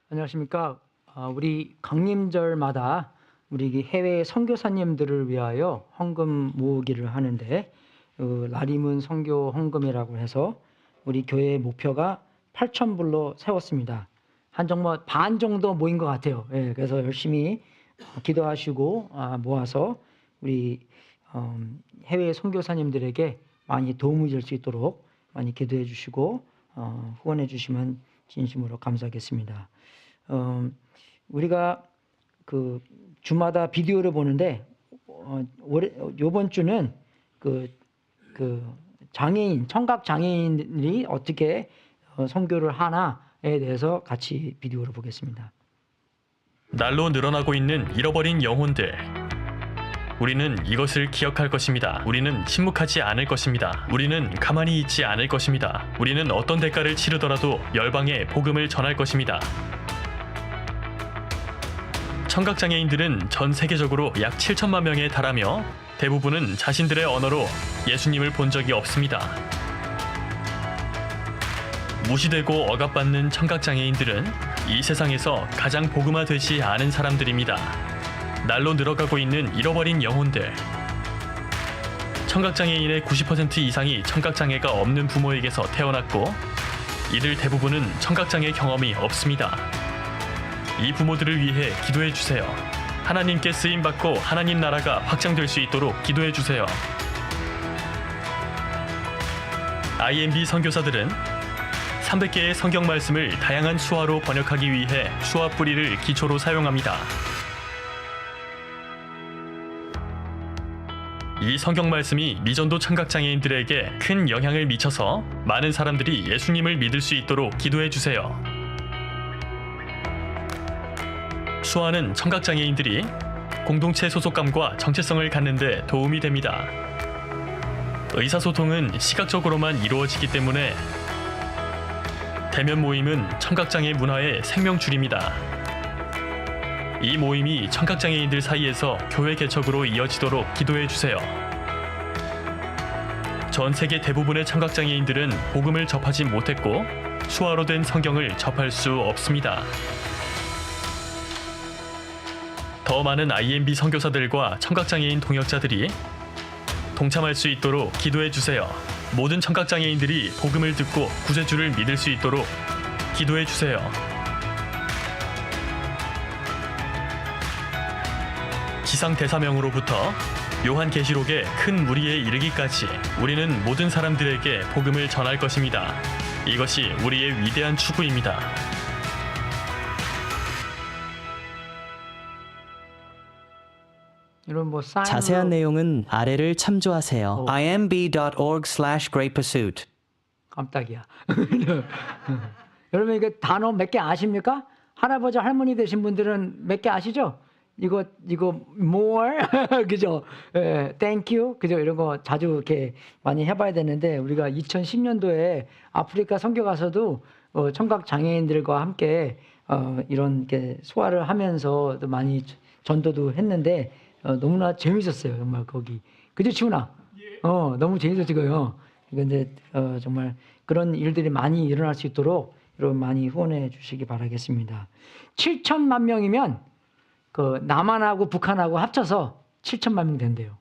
안녕하십니까. 우리 강림절마다 우리 해외 선교사님들을 위하여 헌금 모으기를 하는데 라림은 선교 헌금이라고 해서 우리 교회의 목표가 8,000불로 세웠습니다. 한 정도 반 정도 모인 것 같아요. 예, 그래서 열심히 기도하시고 모아서 우리 해외 선교사님들에게 많이 도움이 될 수 있도록 많이 기도해 주시고 후원해 주시면 진심으로 감사하겠습니다. 우리가 그 주마다 비디오를 보는데 이번 주는 그 장애인, 청각 장애인이 어떻게 선교를 하나에 대해서 같이 비디오를 보겠습니다. 날로 늘어나고 있는 잃어버린 영혼들. 우리는 이것을 기억할 것입니다. 우리는 침묵하지 않을 것입니다. 우리는 가만히 있지 않을 것입니다. 우리는 어떤 대가를 치르더라도 열방에 복음을 전할 것입니다. 청각장애인들은 전 세계적으로 약 7천만 명에 달하며 대부분은 자신들의 언어로 예수님을 본 적이 없습니다. 무시되고 억압받는 청각장애인들은 이 세상에서 가장 복음화되지 않은 사람들입니다. 날로 늘어가고 있는 잃어버린 영혼들. 청각장애인의 90% 이상이 청각장애가 없는 부모에게서 태어났고 이들 대부분은 청각장애 경험이 없습니다. 이 부모들을 위해 기도해 주세요. 하나님께 쓰임받고 하나님 나라가 확장될 수 있도록 기도해 주세요. IMB 선교사들은 300개의 성경 말씀을 다양한 수화로 번역하기 위해 수화 뿌리를 기초로 사용합니다. 이 성경 말씀이 미전도 청각장애인들에게 큰 영향을 미쳐서 많은 사람들이 예수님을 믿을 수 있도록 기도해 주세요. 수화는 청각장애인들이 공동체 소속감과 정체성을 갖는 데 도움이 됩니다. 의사소통은 시각적으로만 이루어지기 때문에 대면 모임은 청각장애 문화의 생명줄입니다. 이 모임이 청각장애인들 사이에서 교회 개척으로 이어지도록 기도해 주세요. 전 세계 대부분의 청각장애인들은 복음을 접하지 못했고 수화로 된 성경을 접할 수 없습니다. 더 많은 IMB 선교사들과 청각장애인 동역자들이 동참할 수 있도록 기도해 주세요. 모든 청각장애인들이 복음을 듣고 구세주를 믿을 수 있도록 기도해 주세요. 지상 대사명으로부터 요한계시록의 큰 무리에 이르기까지 우리는 모든 사람들에게 복음을 전할 것입니다. 이것이 우리의 위대한 추구입니다. 자세한 내용은 아래를 참조하세요. imb.org/greatpursuit. 깜짝이야. 여러분 이거 단어 몇 개 아십니까? 할아버지 할머니 되신 분들은 몇 개 아시죠? 이거 more 그죠? thank you 그죠? 이런 거 자주 이렇게 많이 해봐야 되는데 우리가 2010년도에 아프리카 선교 가서도 청각 장애인들과 함께 이런 게 소화를 하면서 또 많이 전도도 했는데 너무나 재밌었어요 정말 거기. 그죠 치훈아? 너무 재밌었지고요. 근데 정말 그런 일들이 많이 일어날 수 있도록 여러분 많이 후원해 주시기 바라겠습니다. 7천만 명이면 그 남한하고 북한하고 합쳐서 7천만 명 된대요.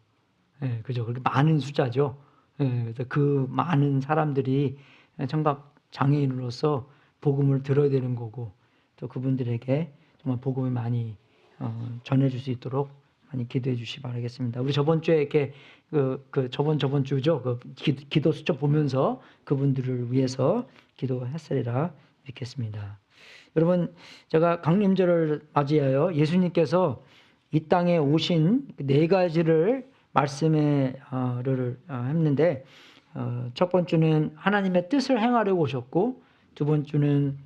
예, 그죠? 그렇게 많은 숫자죠. 예, 그래서 그 많은 사람들이 청각 장애인으로서 복음을 들어야 되는 거고 또 그분들에게 정말 복음을 많이 전해줄 수 있도록 많이 기도해 주시기 바라겠습니다. 우리 저번 주에 이렇게 저번 주죠. 그 기도 수첩 보면서 그분들을 위해서 기도했으리라 믿겠습니다. 여러분, 제가 강림절을 맞이하여 예수님께서 이 땅에 오신 네 가지를 말씀을 했는데 첫 번째는 하나님의 뜻을 행하려고 오셨고 두 번째는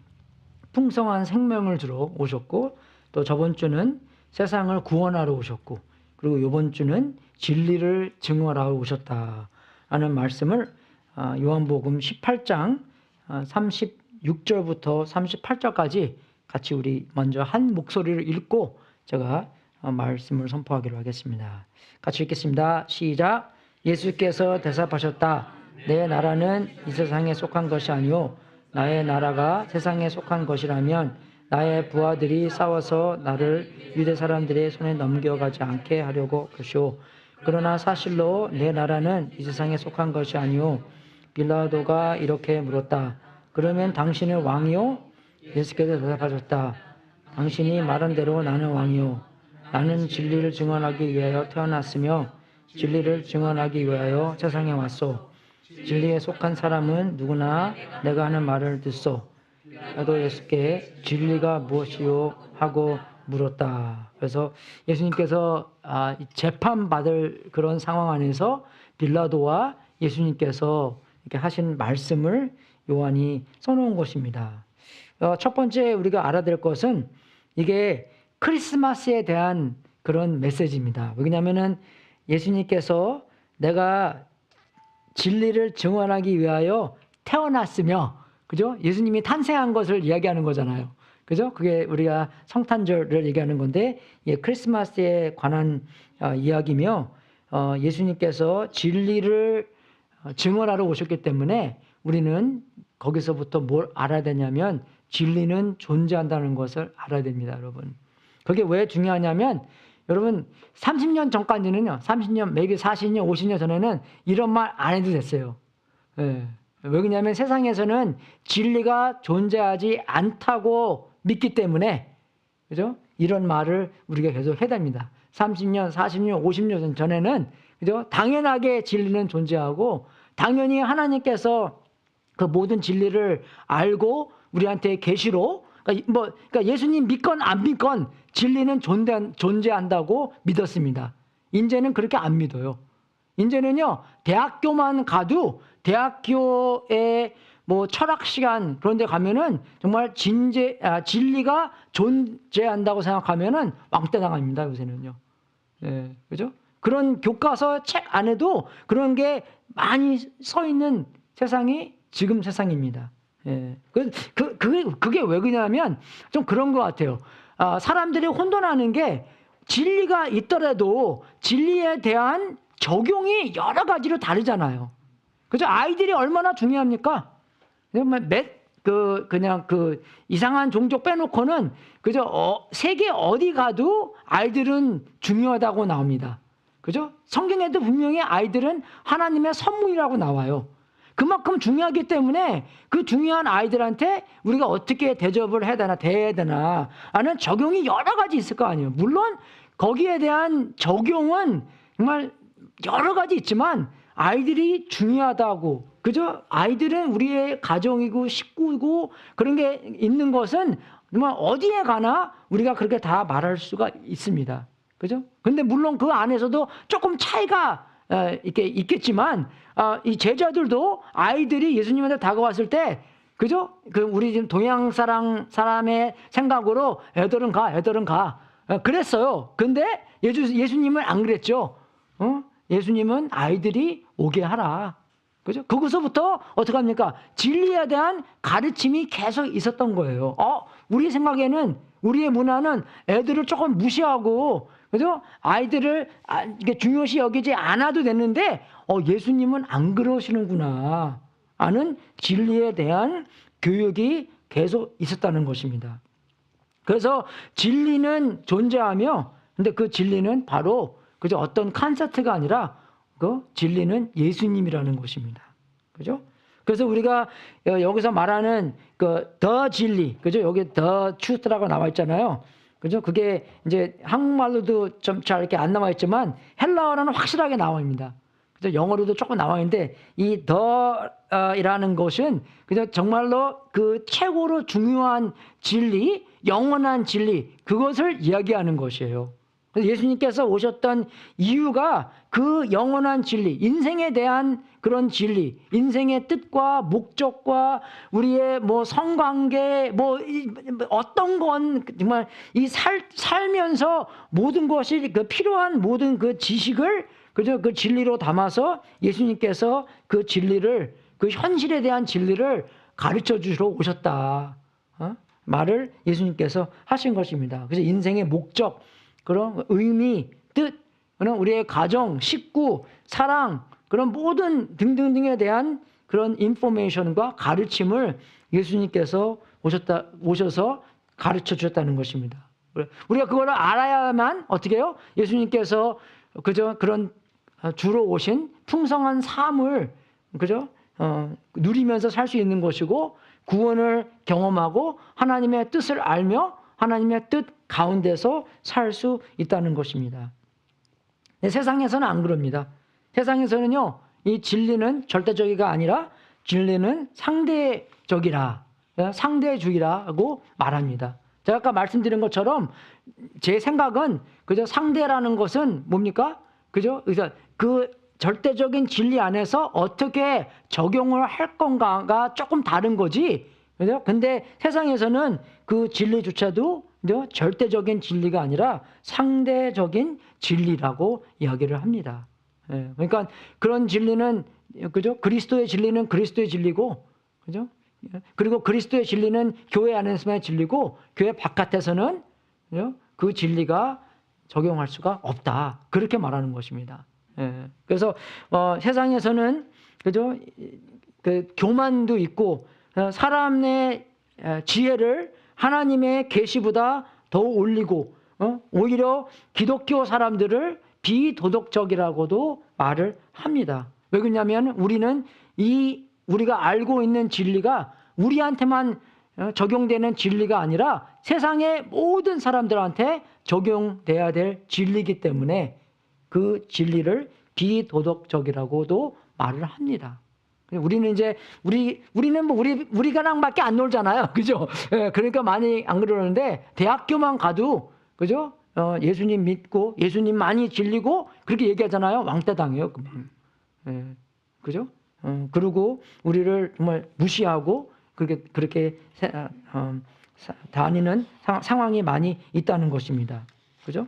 풍성한 생명을 주러 오셨고 또 저번 주는 세상을 구원하러 오셨고 그리고 이번 주는 진리를 증언하러 오셨다라는 말씀을 요한복음 18장 36절부터 38절까지 같이 우리 먼저 한 목소리를 읽고 제가 말씀을 선포하기로 하겠습니다. 같이 읽겠습니다. 시작. 예수께서 대답하셨다. 내 나라는 이 세상에 속한 것이 아니오 나의 나라가 세상에 속한 것이라면 나의 부하들이 싸워서 나를 유대 사람들의 손에 넘겨가지 않게 하려고 그러시오. 그러나 사실로 내 나라는 이 세상에 속한 것이 아니오. 빌라도가 이렇게 물었다. 그러면 당신은 왕이요? 예수께서 대답하셨다. 당신이 말한 대로 나는 왕이요. 나는 진리를 증언하기 위하여 태어났으며 진리를 증언하기 위하여 세상에 왔소. 진리에 속한 사람은 누구나 내가 하는 말을 듣소. 나도 예수께 진리가 무엇이요? 하고 물었다. 그래서 예수님께서 재판받을 그런 상황 안에서 빌라도와 예수님께서 이렇게 하신 말씀을 요한이 써놓은 것입니다. 첫 번째 우리가 알아야 될 것은 이게 크리스마스에 대한 그런 메시지입니다. 왜냐하면은 예수님께서 내가 진리를 증언하기 위하여 태어났으며, 그죠? 예수님이 탄생한 것을 이야기하는 거잖아요. 그죠? 그게 우리가 성탄절을 얘기하는 건데, 예, 크리스마스에 관한 이야기며, 예수님께서 진리를 증언하러 오셨기 때문에 우리는 거기서부터 뭘 알아야 되냐면 진리는 존재한다는 것을 알아야 됩니다, 여러분. 그게 왜 중요하냐면 여러분 30년 전까지는요. 30년, maybe 40년, 50년 전에는 이런 말 안 해도 됐어요. 예. 왜 그러냐면 세상에서는 진리가 존재하지 않다고 믿기 때문에, 그죠? 이런 말을 우리가 계속 해야 됩니다. 30년, 40년, 50년 전에는, 그죠? 당연하게 진리는 존재하고 당연히 하나님께서 그 모든 진리를 알고 우리한테 계시로, 그러니까 예수님 믿건 안 믿건 진리는 존재한다고 믿었습니다. 이제는 그렇게 안 믿어요. 이제는요, 대학교만 가도 대학교에 뭐 철학 시간 그런 데 가면은 정말 진리가 존재한다고 생각하면은 왕따 당합니다, 요새는요. 예, 그죠? 그런 교과서 책 안에도 그런 게 많이 써 있는 세상이 지금 세상입니다. 예. 그게 왜 그러냐면 좀 그런 것 같아요. 사람들이 혼돈하는 게 진리가 있더라도 진리에 대한 적용이 여러 가지로 다르잖아요. 그죠? 아이들이 얼마나 중요합니까? 그냥 이상한 종족 빼놓고는, 그죠? 세계 어디 가도 아이들은 중요하다고 나옵니다. 그죠? 성경에도 분명히 아이들은 하나님의 선물이라고 나와요. 그만큼 중요하기 때문에 그 중요한 아이들한테 우리가 어떻게 대접을 해야 되나, 대해야 되나 하는 적용이 여러 가지 있을 거 아니에요. 물론 거기에 대한 적용은 정말 여러 가지 있지만 아이들이 중요하다고, 그죠? 아이들은 우리의 가정이고 식구이고 그런 게 있는 것은 정말 어디에 가나 우리가 그렇게 다 말할 수가 있습니다. 그죠? 근데 물론 그 안에서도 조금 차이가 이렇게 있겠지만, 이 제자들도 아이들이 예수님한테 다가왔을 때, 그죠? 우리 지금 동양 사람의 생각으로 애들은 가. 그랬어요. 근데 예수님은 안 그랬죠. 예수님은 아이들이 오게 하라. 그죠? 거기서부터 어떻게 합니까? 진리에 대한 가르침이 계속 있었던 거예요. 우리 생각에는, 우리의 문화는 애들을 조금 무시하고, 그죠? 아이들을 이게 중요시 여기지 않아도 되는데, 예수님은 안 그러시는구나 하는 진리에 대한 교육이 계속 있었다는 것입니다. 그래서 진리는 존재하며, 근데 그 진리는 바로 그죠? 어떤 콘서트가 아니라 그 진리는 예수님이라는 것입니다. 그죠? 그래서 우리가 여기서 말하는 더 진리, 그죠? 여기 더 truth라고 나와 있잖아요. 그죠? 그게 이제 한국말로도 좀 잘 이렇게 안 나와 있지만 헬라어로는 확실하게 나와 있습니다. 그죠? 영어로도 조금 나와 있는데 이 더이라는 것은 그죠? 정말로 그 최고로 중요한 진리, 영원한 진리, 그것을 이야기하는 것이에요. 그래서 예수님께서 오셨던 이유가 그 영원한 진리, 인생에 대한 그런 진리, 인생의 뜻과 목적과 우리의 뭐 성관계, 어떤 건 정말 이 살면서 모든 것이 그 필요한 모든 그 지식을 그저 그 진리로 담아서 예수님께서 그 진리를, 그 현실에 대한 진리를 가르쳐 주시러 오셨다. 말을 예수님께서 하신 것입니다. 그래서 인생의 목적, 그런 의미, 뜻, 그런 우리의 가정, 식구, 사랑, 그런 모든 등등등에 대한 그런 인포메이션과 가르침을 예수님께서 오셔서 가르쳐 주셨다는 것입니다. 우리가 그걸 알아야만 어떻게 해요? 예수님께서 그저 그런 주로 오신 풍성한 삶을 그죠? 누리면서 살 수 있는 것이고 구원을 경험하고 하나님의 뜻을 알며 하나님의 뜻 가운데서 살 수 있다는 것입니다. 네, 세상에서는 안 그럽니다. 세상에서는요, 이 진리는 절대적이가 아니라 진리는 상대적이라, 상대주의라고 말합니다. 제가 아까 말씀드린 것처럼 제 생각은 그저 상대라는 것은 뭡니까? 그죠? 그래서 그 절대적인 진리 안에서 어떻게 적용을 할 건가가 조금 다른 거지. 그죠? 근데 세상에서는 그 진리조차도 절대적인 진리가 아니라 상대적인 진리라고 이야기를 합니다. 예, 그러니까 그런 진리는 그죠? 그리스도의 진리는 그리스도의 진리고, 그죠? 그리고 그리스도의 진리는 교회 안에서만의 진리고 교회 바깥에서는 그죠? 그 진리가 적용할 수가 없다. 그렇게 말하는 것입니다. 예, 그래서 세상에서는 그죠? 그 교만도 있고 사람의 지혜를 하나님의 계시보다 더 올리고 오히려 기독교 사람들을 비도덕적이라고도 말을 합니다. 왜 그러냐면 우리는 우리가 알고 있는 진리가 우리한테만 적용되는 진리가 아니라 세상의 모든 사람들한테 적용돼야 될 진리이기 때문에 그 진리를 비도덕적이라고도 말을 합니다. 우리는 이제 우리는 뭐 우리가랑밖에 안 놀잖아요, 그죠? 예, 그러니까 많이 안 그러는데 대학교만 가도 그죠? 예수님 믿고 예수님만이 진리고 그렇게 얘기하잖아요. 왕따 당해요, 그만. 예, 그죠? 그리고 우리를 정말 무시하고 그렇게 다니는 상황이 많이 있다는 것입니다, 그죠?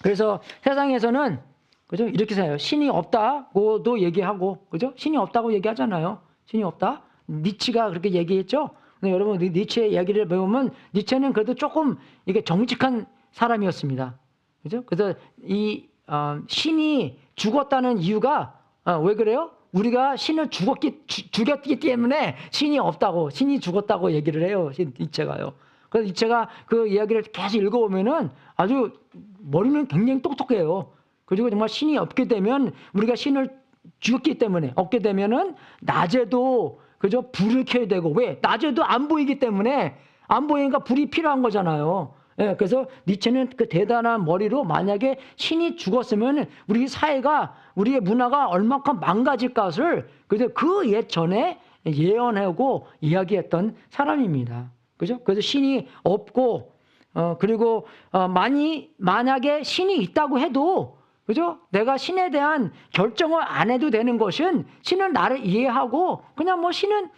그래서 세상에서는 그죠? 이렇게 생각해요. 신이 없다고도 얘기하고, 그죠? 신이 없다고 얘기하잖아요. 신이 없다. 니치가 그렇게 얘기했죠. 근데 여러분 니치의 이야기를 배우면 니체는 그래도 조금 이게 정직한 사람이었습니다. 그죠? 그래서 신이 죽었다는 이유가 왜 그래요? 우리가 신을 죽였기 때문에 신이 없다고, 신이 죽었다고 얘기를 해요. 니체가요. 그래서 니체가 그 이야기를 계속 읽어보면은 아주 머리는 굉장히 똑똑해요. 그리고 정말 신이 없게 되면 우리가 신을 죽였기 때문에 없게 되면은 낮에도 그저 불을 켜야 되고 왜? 낮에도 안 보이기 때문에 안 보이니까 불이 필요한 거잖아요. 예, 그래서 니체는 그 대단한 머리로 만약에 신이 죽었으면 우리 사회가 우리의 문화가 얼마큼 망가질 것을 그 예전에 예언하고 이야기했던 사람입니다. 그죠? 그래서 신이 없고 그리고 만약에 신이 있다고 해도 그죠? 내가 신에 대한 결정을 안 해도 되는 것은 신은 나를 이해하고 그냥 뭐 신은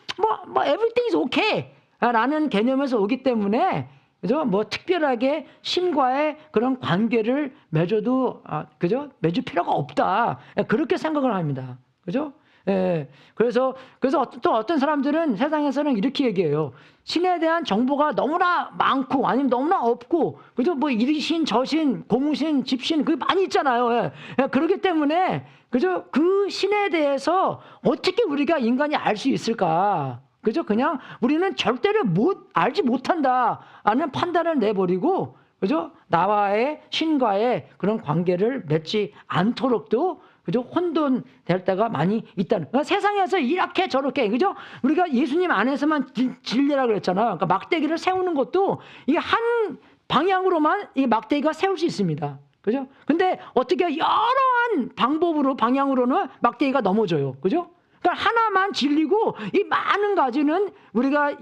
뭐 everything is okay 라는 개념에서 오기 때문에 그죠? 뭐 특별하게 신과의 그런 관계를 맺어도 그죠? 맺을 필요가 없다. 그렇게 생각을 합니다. 그죠? 예. 그래서 또 어떤 사람들은 세상에서는 이렇게 얘기해요. 신에 대한 정보가 너무나 많고 아니면 너무나 없고 그죠? 뭐 이신, 저신, 고무신, 집신 그게 많이 있잖아요. 예. 그렇기 때문에 그죠? 그 신에 대해서 어떻게 우리가 인간이 알 수 있을까? 그죠? 그냥 우리는 절대로 알지 못한다 하는 판단을 내버리고 그죠? 나와의 신과의 그런 관계를 맺지 않도록도 그죠? 혼돈될 때가 많이 있다는. 그러니까 세상에서 이렇게 저렇게 그죠? 우리가 예수님 안에서만 진리라 그랬잖아요. 그러니까 막대기를 세우는 것도 이게 한 방향으로만 이 막대기가 세울 수 있습니다. 그죠? 근데 어떻게 여러한 방향으로는 막대기가 넘어져요. 그죠? 그러니까 하나만 진리고 이 많은 가지는 우리가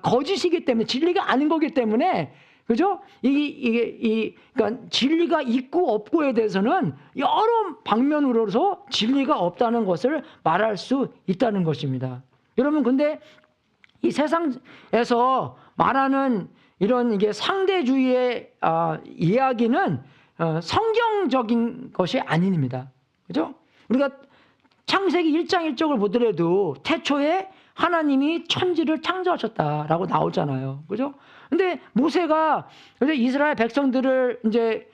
거짓이기 때문에 진리가 아닌 거기 때문에 그죠? 그러니까 진리가 있고 없고에 대해서는 여러 방면으로서 진리가 없다는 것을 말할 수 있다는 것입니다. 여러분, 근데 이 세상에서 말하는 이런 이게 상대주의의 이야기는 성경적인 것이 아닙니다. 그죠? 우리가 창세기 1장 1절을 보더라도 태초에 하나님이 천지를 창조하셨다라고 나오잖아요. 그죠? 근데 모세가 이스라엘 백성들을 이제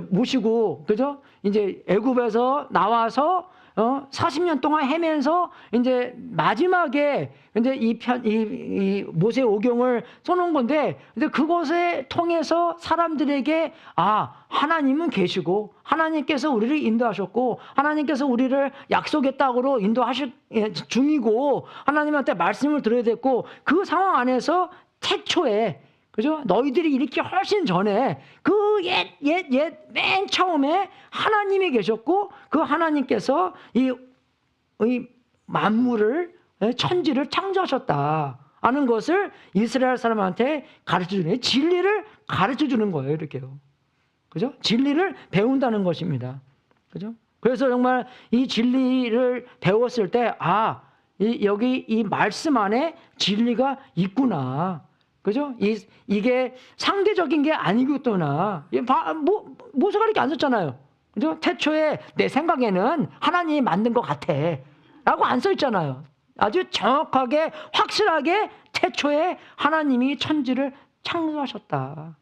모시고 그죠? 이제 애굽에서 나와서 40년 동안 헤매면서 이제 마지막에 이제 이 모세 오경을 써놓은 건데, 근데 그것에 통해서 사람들에게 하나님은 계시고 하나님께서 우리를 인도하셨고 하나님께서 우리를 약속의 땅으로 인도하실 중이고 하나님한테 말씀을 들어야 됐고, 그 상황 안에서 태초에, 그죠? 너희들이 이렇게 훨씬 전에 그 맨 처음에 하나님이 계셨고 그 하나님께서 이 만물을, 천지를 창조하셨다 하는 것을 이스라엘 사람한테 가르쳐주는, 진리를 가르쳐주는 거예요. 이렇게요. 그죠? 진리를 배운다는 것입니다. 그죠? 그래서 정말 이 진리를 배웠을 때, 여기 이 말씀 안에 진리가 있구나. 그죠? 이게 상대적인 게 아니겠구나. 모세가 이렇게 안 썼잖아요. 그죠? 태초에 내 생각에는 하나님이 만든 것 같아. 라고 안 써 있잖아요. 아주 정확하게, 확실하게 태초에 하나님이 천지를 창조하셨다.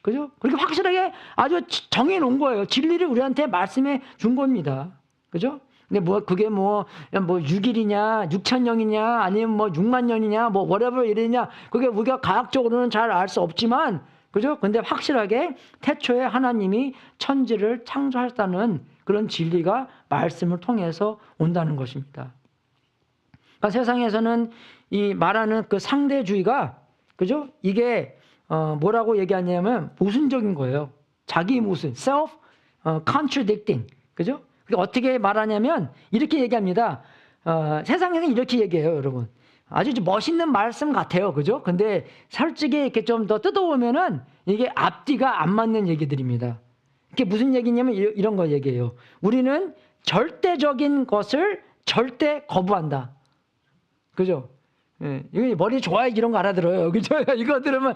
그죠? 그렇게 확실하게 아주 정해 놓은 거예요. 진리를 우리한테 말씀해 준 겁니다. 그죠? 근데 그게 6일이냐, 6,000년이냐, 아니면 6만 년이냐, whatever 이랬냐, 그게 우리가 과학적으로는 잘 알 수 없지만, 그죠? 근데 확실하게 태초에 하나님이 천지를 창조하셨다는 그런 진리가 말씀을 통해서 온다는 것입니다. 그러니까 세상에서는 이 말하는 그 상대주의가, 그죠? 이게 뭐라고 얘기하냐면 모순적인 거예요. 자기 모순, self contradicting, 그죠? 어떻게 말하냐면 이렇게 얘기합니다. 세상에는 이렇게 얘기해요, 여러분. 아주 멋있는 말씀 같아요, 그죠? 근데 솔직히 이렇게 좀 더 뜯어보면은 이게 앞뒤가 안 맞는 얘기들입니다. 이게 무슨 얘기냐면 이런 거 얘기해요. 우리는 절대적인 것을 절대 거부한다. 그죠? 예, 이거 머리 좋아야지 이런 거 알아들어요. 그죠? 이거 들으면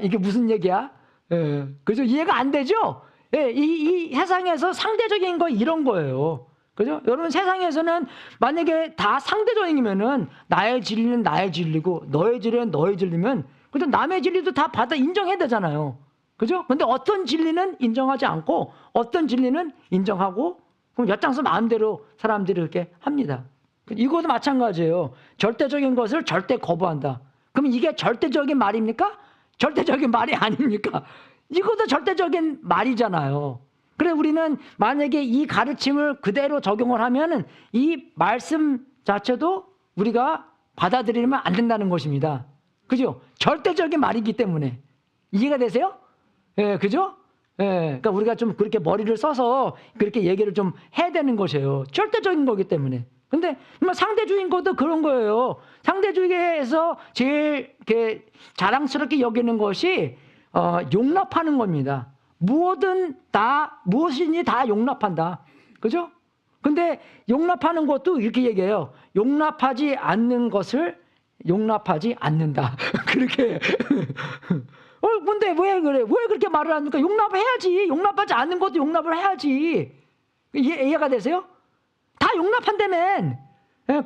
이게 무슨 얘기야? 예, 그죠? 이해가 안 되죠? 예, 이 세상에서 상대적인 거 이런 거예요. 그죠? 여러분, 세상에서는 만약에 다 상대적이면은 나의 진리는 나의 진리고 너의 진리는 너의 진리면, 그죠? 남의 진리도 다 받아 인정해야 되잖아요. 그죠? 근데 어떤 진리는 인정하지 않고 어떤 진리는 인정하고, 그럼 엿장수 마음대로 사람들이 그렇게 합니다. 이것도 마찬가지예요. 절대적인 것을 절대 거부한다. 그럼 이게 절대적인 말입니까? 절대적인 말이 아닙니까? 이것도 절대적인 말이잖아요. 그래, 우리는 만약에 이 가르침을 그대로 적용을 하면은 이 말씀 자체도 우리가 받아들이면 안 된다는 것입니다. 그죠? 절대적인 말이기 때문에. 이해가 되세요? 예, 그죠? 예, 그러니까 우리가 좀 그렇게 머리를 써서 그렇게 얘기를 좀 해야 되는 것이에요. 절대적인 거기 때문에. 근데 상대주의인 것도 그런 거예요. 상대주의에서 제일 이렇게 자랑스럽게 여기는 것이 용납하는 겁니다. 무엇이니 다 용납한다. 그죠? 근데 용납하는 것도 이렇게 얘기해요. 용납하지 않는 것을 용납하지 않는다. 그렇게. 근데 왜 그래? 왜 그렇게 말을 합니까? 용납해야지. 용납하지 않는 것도 용납을 해야지. 이해가 되세요? 다 용납한다면,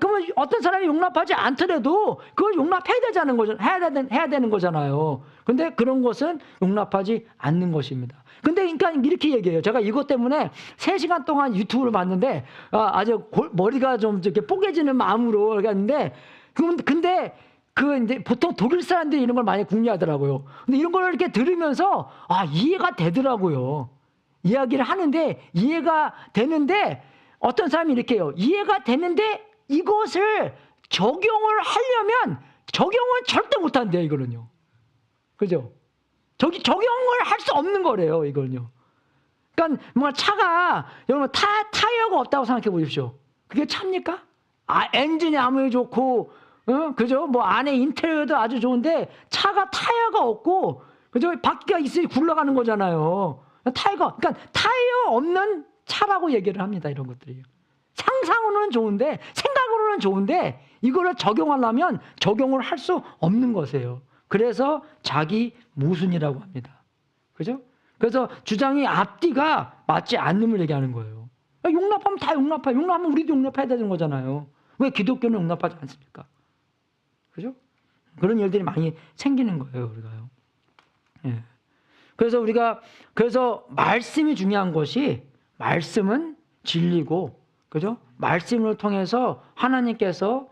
그러면 어떤 사람이 용납하지 않더라도 그걸 용납해야 되자는 거죠. 해야 되는 거잖아요. 근데 그런 것은 용납하지 않는 것입니다. 근데 그러니까 이렇게 얘기해요. 제가 이것 때문에 3시간 동안 유튜브를 봤는데 아주 머리가 좀 이렇게 뽀개지는 마음으로 갔는데, 근데 이제 보통 독일 사람들이 이런 걸 많이 궁리하더라고요. 근데 이런 걸 이렇게 들으면서 이해가 되더라고요. 이야기를 하는데 이해가 되는데, 어떤 사람이 이렇게 해요. 이해가 되는데 이것을 적용을 하려면 적용을 절대 못 한대요, 이거는요. 그죠? 적용을 할 수 없는 거래요, 이거는요. 그러니까 뭔가 차가, 여러분, 타이어가 없다고 생각해 보십시오. 그게 차입니까? 엔진이 아무리 좋고, 그죠? 안에 인테리어도 아주 좋은데 차가 타이어가 없고, 그죠? 바퀴가 있어야 굴러가는 거잖아요. 그러니까 타이어 없는 차라고 얘기를 합니다, 이런 것들이. 상상으로는 좋은데, 생각으로는 좋은데, 이거를 적용하려면 적용을 할 수 없는 것이에요. 그래서 자기 모순이라고 합니다. 그죠? 그래서 주장이 앞뒤가 맞지 않음을 얘기하는 거예요. 용납하면 다 용납해. 용납하면 우리도 용납해야 되는 거잖아요. 왜 기독교는 용납하지 않습니까? 그죠? 그런 일들이 많이 생기는 거예요, 우리가요. 예. 그래서 말씀이 중요한 것이, 말씀은 진리고 그죠? 말씀을 통해서 하나님께서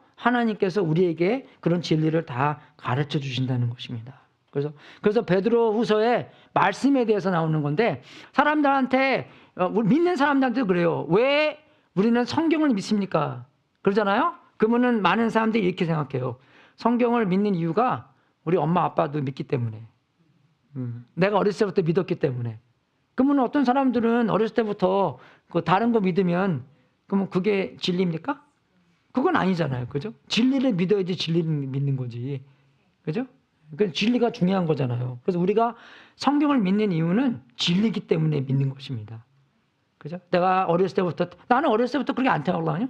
우리에게 그런 진리를 다 가르쳐 주신다는 것입니다. 그래서 베드로후서에 말씀에 대해서 나오는 건데 사람들한테 믿는 사람들한테도 그래요. 왜 우리는 성경을 믿습니까? 그러잖아요. 그러면은 많은 사람들이 이렇게 생각해요. 성경을 믿는 이유가 우리 엄마 아빠도 믿기 때문에, 내가 어렸을 때부터 믿었기 때문에. 그러면 어떤 사람들은 어렸을 때부터 그 다른 거 믿으면 그러면 그게 진리입니까? 그건 아니잖아요. 그죠? 진리를 믿어야지 진리를 믿는 거지. 그죠? 그 진리가 중요한 거잖아요. 그래서 우리가 성경을 믿는 이유는 진리이기 때문에 믿는 것입니다. 그죠? 내가 나는 어렸을 때부터 그렇게 안 태어났거든요.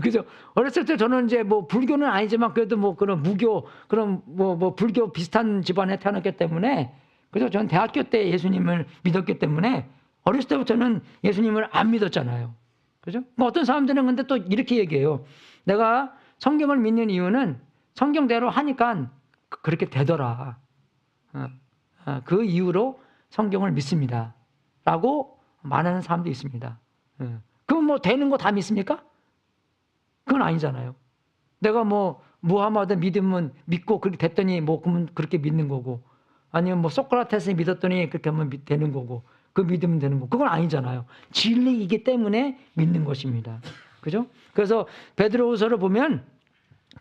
그죠? 어렸을 때 저는 이제 뭐 불교는 아니지만 그래도 뭐 그런 무교, 그런 뭐 불교 비슷한 집안에 태어났기 때문에, 그죠? 저는 대학교 때 예수님을 믿었기 때문에 어렸을 때부터는 예수님을 안 믿었잖아요. 그죠? 뭐 어떤 사람들은 근데 또 이렇게 얘기해요. 내가 성경을 믿는 이유는 성경대로 하니까 그렇게 되더라. 그 이유로 성경을 믿습니다. 라고 말하는 사람도 있습니다. 그럼 뭐 되는 거 다 믿습니까? 그건 아니잖아요. 내가 뭐 무하마드 믿으면 믿고 그렇게 됐더니 뭐 그러면 그렇게 믿는 거고, 아니면 뭐 소크라테스 믿었더니 그렇게 하면 되는 거고, 그 믿으면 되는 거고, 그건 아니잖아요. 진리이기 때문에 믿는 것입니다. 그죠? 그래서 베드로후서를 보면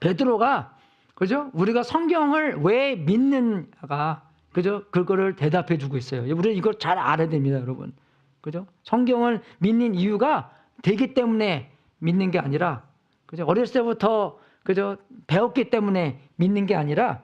베드로가, 그죠? 우리가 성경을 왜 믿는가, 그죠? 그거를 대답해 주고 있어요. 우리는 이걸 잘 알아야 됩니다, 여러분. 그죠? 성경을 믿는 이유가 되기 때문에 믿는 게 아니라, 그죠? 어렸을 때부터, 그죠? 배웠기 때문에 믿는 게 아니라,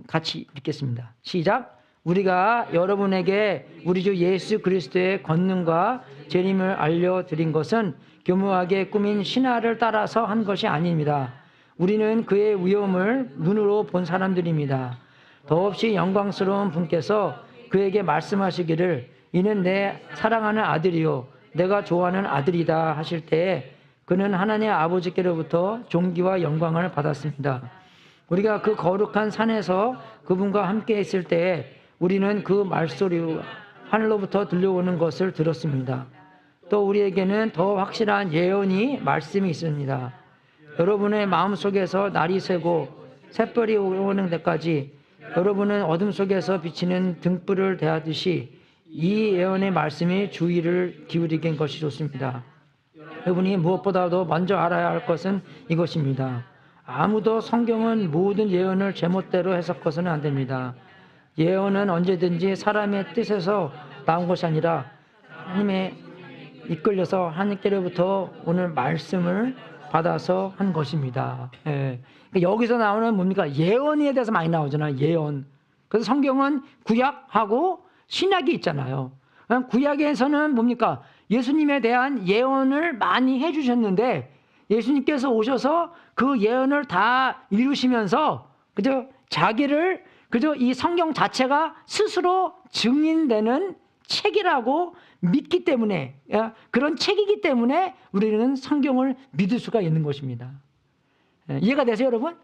같이 읽겠습니다. 시작. 우리가 여러분에게 우리 주 예수 그리스도의 권능과 재림을 알려드린 것은 교묘하게 꾸민 신화를 따라서 한 것이 아닙니다. 우리는 그의 위엄을 눈으로 본 사람들입니다. 더없이 영광스러운 분께서 그에게 말씀하시기를 이는 내 사랑하는 아들이요 내가 좋아하는 아들이다 하실 때에 그는 하나님 아버지께로부터 존귀와 영광을 받았습니다. 우리가 그 거룩한 산에서 그분과 함께 있을 때에 우리는 그 말소리가 하늘로부터 들려오는 것을 들었습니다. 또 우리에게는 더 확실한 예언이 말씀이 있습니다. 여러분의 마음속에서 날이 새고 샛별이 오는 데까지 여러분은 어둠 속에서 비치는 등불을 대하듯이 이 예언의 말씀이 주의를 기울이게 한 것이 좋습니다. 여러분이 무엇보다도 먼저 알아야 할 것은 이것입니다. 아무도 성경은 모든 예언을 제멋대로 해석해서는 안 됩니다. 예언은 언제든지 사람의 뜻에서 나온 것이 아니라 하나님의 이끌려서 하나님께로부터 오늘 말씀을 받아서 한 것입니다. 예. 그러니까 여기서 나오는 뭡니까? 예언에 대해서 많이 나오잖아요. 예언. 그래서 성경은 구약하고 신약이 있잖아요. 구약에서는 뭡니까? 예수님에 대한 예언을 많이 해주셨는데 예수님께서 오셔서 그 예언을 다 이루시면서 그저 자기를 그저 이 성경 자체가 스스로 증인되는 책이라고 믿기 때문에 그런 책이기 때문에 우리는 성경을 믿을 수가 있는 것입니다. 이해가 되세요, 여러분?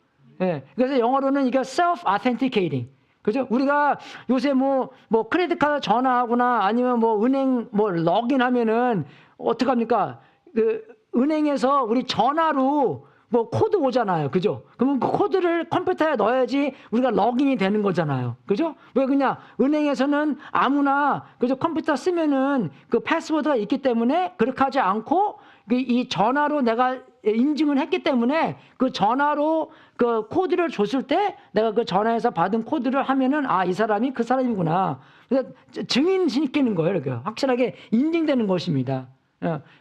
그래서 영어로는 이게 self-authenticating. 그죠? 우리가 요새 뭐 크레딧 카드 전화하거나 아니면 뭐 은행 뭐 로그인하면은 어떡합니까? 그 은행에서 우리 전화로 뭐 코드 오잖아요. 그죠? 그러면 그 코드를 컴퓨터에 넣어야지 우리가 로그인이 되는 거잖아요. 그죠? 왜 그냥 은행에서는 아무나 그죠? 컴퓨터 쓰면은 그 패스워드가 있기 때문에 그렇게 하지 않고 이 전화로 내가 인증을 했기 때문에 그 전화로 그 코드를 줬을 때 내가 그 전화에서 받은 코드를 하면은 아, 이 사람이 그 사람이구나. 그래서 증인시키는 거예요. 이렇게 확실하게 인증되는 것입니다.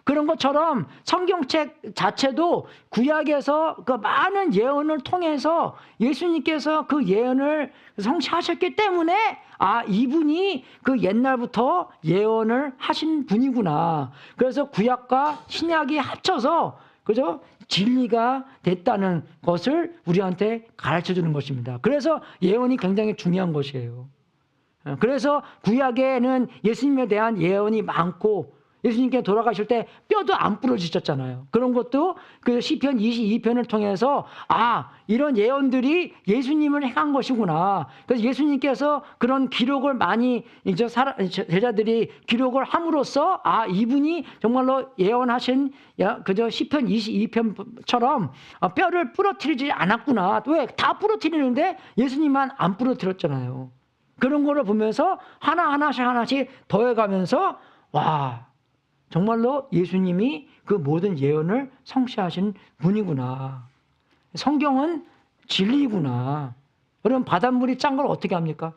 그런 것처럼 성경책 자체도 구약에서 그 많은 예언을 통해서 예수님께서 그 예언을 성취하셨기 때문에 아, 이분이 그 옛날부터 예언을 하신 분이구나. 그래서 구약과 신약이 합쳐서 그죠? 진리가 됐다는 것을 우리한테 가르쳐 주는 것입니다. 그래서 예언이 굉장히 중요한 것이에요. 그래서 구약에는 예수님에 대한 예언이 많고 예수님께 돌아가실 때 뼈도 안 부러지셨잖아요. 그런 것도 그 시편 22편을 통해서 이런 예언들이 예수님을 행한 것이구나. 그래서 예수님께서 그런 기록을 많이 이제 제자들이 기록을 함으로써 이분이 정말로 예언하신 그저 시편 22편처럼 뼈를 부러뜨리지 않았구나. 왜? 다 부러뜨리는데 예수님만 안 부러뜨렸잖아요. 그런 거를 보면서 하나씩 더해가면서 와, 정말로 예수님이 그 모든 예언을 성취하신 분이구나. 성경은 진리구나. 그럼 바닷물이 짠 걸 어떻게 합니까?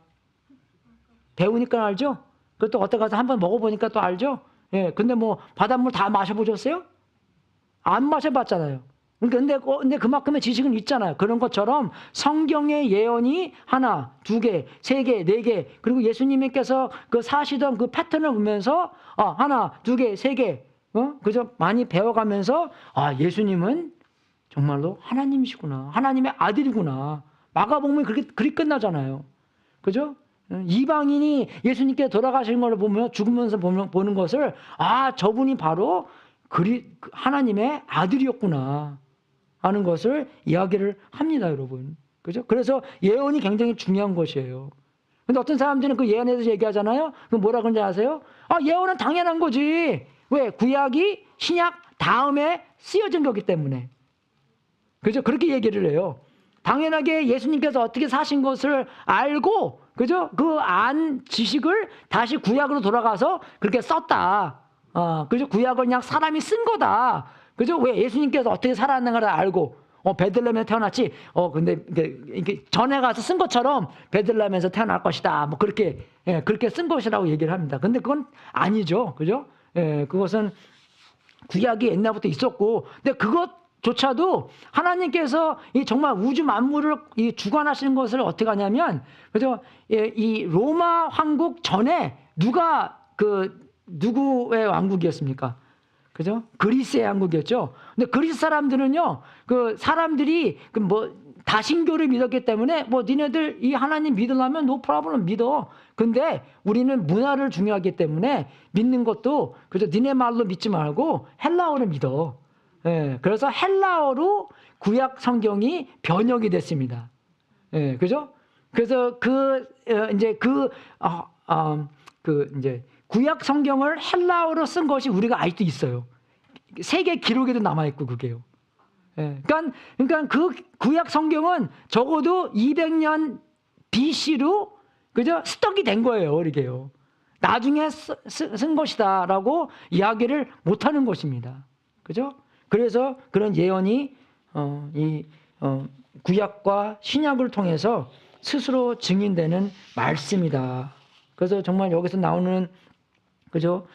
배우니까 알죠? 그것도 어디 가서 한번 먹어보니까 또 알죠? 예, 근데 뭐 바닷물 다 마셔보셨어요? 안 마셔봤잖아요. 근데 그만큼의 지식은 있잖아요. 그런 것처럼 성경의 예언이 하나, 두 개, 세 개, 네 개, 그리고 예수님께서 그 사시던 그 패턴을 보면서 하나, 두 개, 세 개, 그저 많이 배워가면서 예수님은 정말로 하나님이시구나. 하나님의 아들이구나. 마가복음이 그렇게 끝나잖아요. 그죠? 이방인이 예수님께 돌아가신 걸 보면 죽으면서 보는 것을 저분이 바로 하나님의 아들이었구나 하는 것을 이야기를 합니다, 여러분. 그죠? 그래서 예언이 굉장히 중요한 것이에요. 근데 어떤 사람들은 그 예언에 대해서 얘기하잖아요. 그 뭐라 그런지 아세요? 예언은 당연한 거지. 왜? 구약이 신약 다음에 쓰여진 거기 때문에. 그죠? 그렇게 얘기를 해요. 당연하게 예수님께서 어떻게 사신 것을 알고, 그죠? 그 지식을 다시 구약으로 돌아가서 그렇게 썼다. 그죠? 구약을 그냥 사람이 쓴 거다. 그죠? 왜? 예수님께서 어떻게 살았는가를 알고, 베들레헴에 태어났지. 근데 이게 전에 가서 쓴 것처럼 베들레헴에서 태어날 것이다. 뭐 그렇게 쓴 것이라고 얘기를 합니다. 근데 그건 아니죠. 그죠? 그것은 구약이 옛날부터 있었고, 근데 그것조차도 하나님께서 이 정말 우주 만물을 이 주관하시는 것을 어떻게 하냐면, 그죠? 이 로마 왕국 전에 누구의 왕국이었습니까? 그죠? 그리스의 왕국이었죠. 근데 그리스 사람들은요, 그 사람들이 다신교를 믿었기 때문에 니네들 이 하나님 믿으려면 no problem 믿어. 근데 우리는 문화를 중요하기 때문에 믿는 것도 그죠? 니네 말로 믿지 말고 헬라어를 믿어. 그래서 헬라어로 구약 성경이 번역이 됐습니다. 그죠? 그래서 이제 구약 성경을 헬라어로 쓴 것이 우리가 아직도 있어요. 세계 기록에도 남아있고, 그게요. 그러니까 그 구약 성경은 적어도 200년 BC로, 그죠? 스톡이 된 거예요, 이게요. 나중에 쓴 것이다라고 이야기를 못 하는 것입니다. 그죠? 그래서 그런 예언이, 구약과 신약을 통해서 스스로 증인되는 말씀이다. 그래서 정말 여기서 나오는 그죠?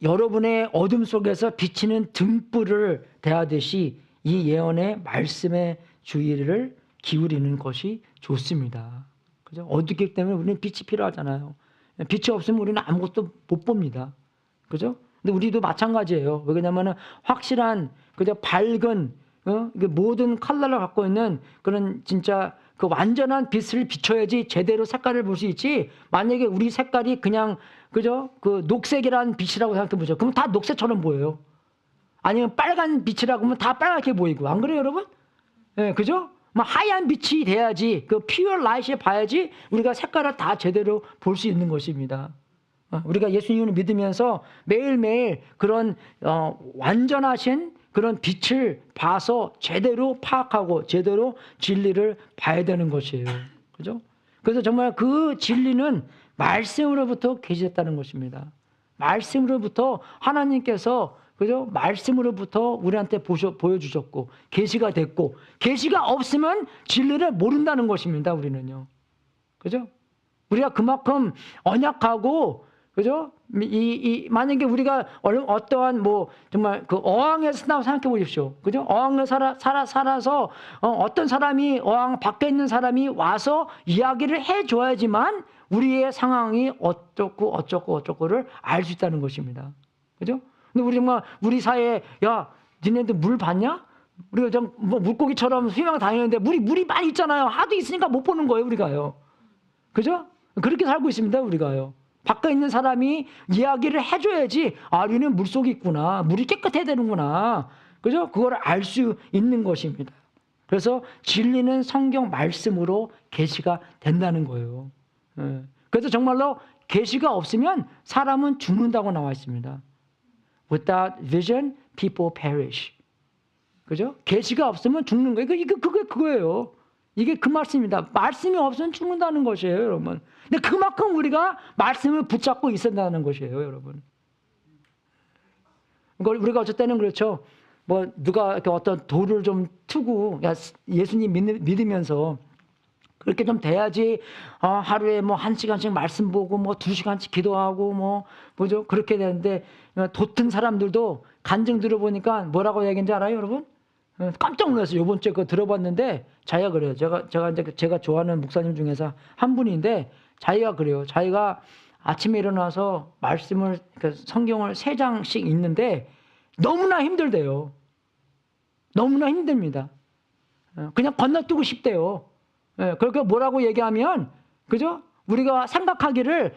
여러분의 어둠 속에서 비치는 등불을 대하듯이 이 예언의 말씀의 주의를 기울이는 것이 좋습니다. 그죠? 어둡기 때문에 우리는 빛이 필요하잖아요. 빛이 없으면 우리는 아무것도 못 봅니다. 그죠? 근데 우리도 마찬가지예요. 왜냐면은 확실한, 그죠? 밝은, 모든 컬러를 갖고 있는 그런 진짜 그 완전한 빛을 비춰야지 제대로 색깔을 볼 수 있지. 만약에 우리 색깔이 그냥, 그죠? 그 녹색이라는 빛이라고 생각해 보죠. 그럼 다 녹색처럼 보여요. 아니면 빨간 빛이라고 하면 다 빨갛게 보이고. 안 그래요, 여러분? 그죠? 하얀 빛이 돼야지, 그 pure light이 봐야지 우리가 색깔을 다 제대로 볼 수 있는 것입니다. 우리가 예수님을 믿으면서 매일매일 그런 완전하신 그런 빛을 봐서 제대로 파악하고 제대로 진리를 봐야 되는 것이에요. 그죠? 그래서 정말 그 진리는 말씀으로부터 계시됐다는 것입니다. 말씀으로부터 하나님께서, 그죠? 말씀으로부터 우리한테 보여주셨고 계시가 됐고, 계시가 없으면 진리를 모른다는 것입니다. 우리는요. 그죠? 우리가 그만큼 언약하고, 그죠? 만약에 우리가 어떠한 정말 그 어항에서 산다고 생각해 보십시오. 그죠? 어항에 살아서 어떤 사람이 어항 밖에 있는 사람이 와서 이야기를 해줘야지만 우리의 상황이 어쩌고를 알 수 있다는 것입니다. 그죠? 근데 우리 사회에, 야, 니네들 물 봤냐? 우리가 좀 물고기처럼 수영 다니는데 물이 많이 있잖아요. 하도 있으니까 못 보는 거예요, 우리가요. 그죠? 그렇게 살고 있습니다, 우리가요. 밖에 있는 사람이 이야기를 해줘야지, 아, 우리는 물속에 있구나. 물이 깨끗해야 되는구나. 그죠? 그걸 알 수 있는 것입니다. 그래서 진리는 성경 말씀으로 계시가 된다는 거예요. 예. 그래서 정말로 계시가 없으면 사람은 죽는다고 나와 있습니다. Without vision, people perish. 그죠? 계시가 없으면 죽는 거예요. 그게 그거예요. 이게 그 말씀입니다. 말씀이 없으면 죽는다는 것이에요, 여러분. 근데 그만큼 우리가 말씀을 붙잡고 있어야하는 것이에요, 여러분. 우리가 어쩔 때는 그렇죠. 뭐 누가 이렇게 어떤 도를 좀 투고, 야, 예수님 믿으면서 그렇게 좀 돼야지, 하루에 뭐 1시간씩 말씀 보고 뭐 2시간씩 기도하고 뭐죠? 그렇게 되는데, 도튼 사람들도 간증 들어보니까 뭐라고 얘기했는지 알아요, 여러분? 깜짝 놀랐어요. 이번 주에 그거 들어봤는데 자기가 그래요. 제가 좋아하는 목사님 중에서 한 분인데 자기가 그래요. 자기가 아침에 일어나서 말씀을, 그러니까 성경을 3장씩 읽는데 너무나 힘들대요. 너무나 힘듭니다. 그냥 건너뛰고 싶대요. 그렇게 뭐라고 얘기하면, 그죠? 우리가 생각하기를,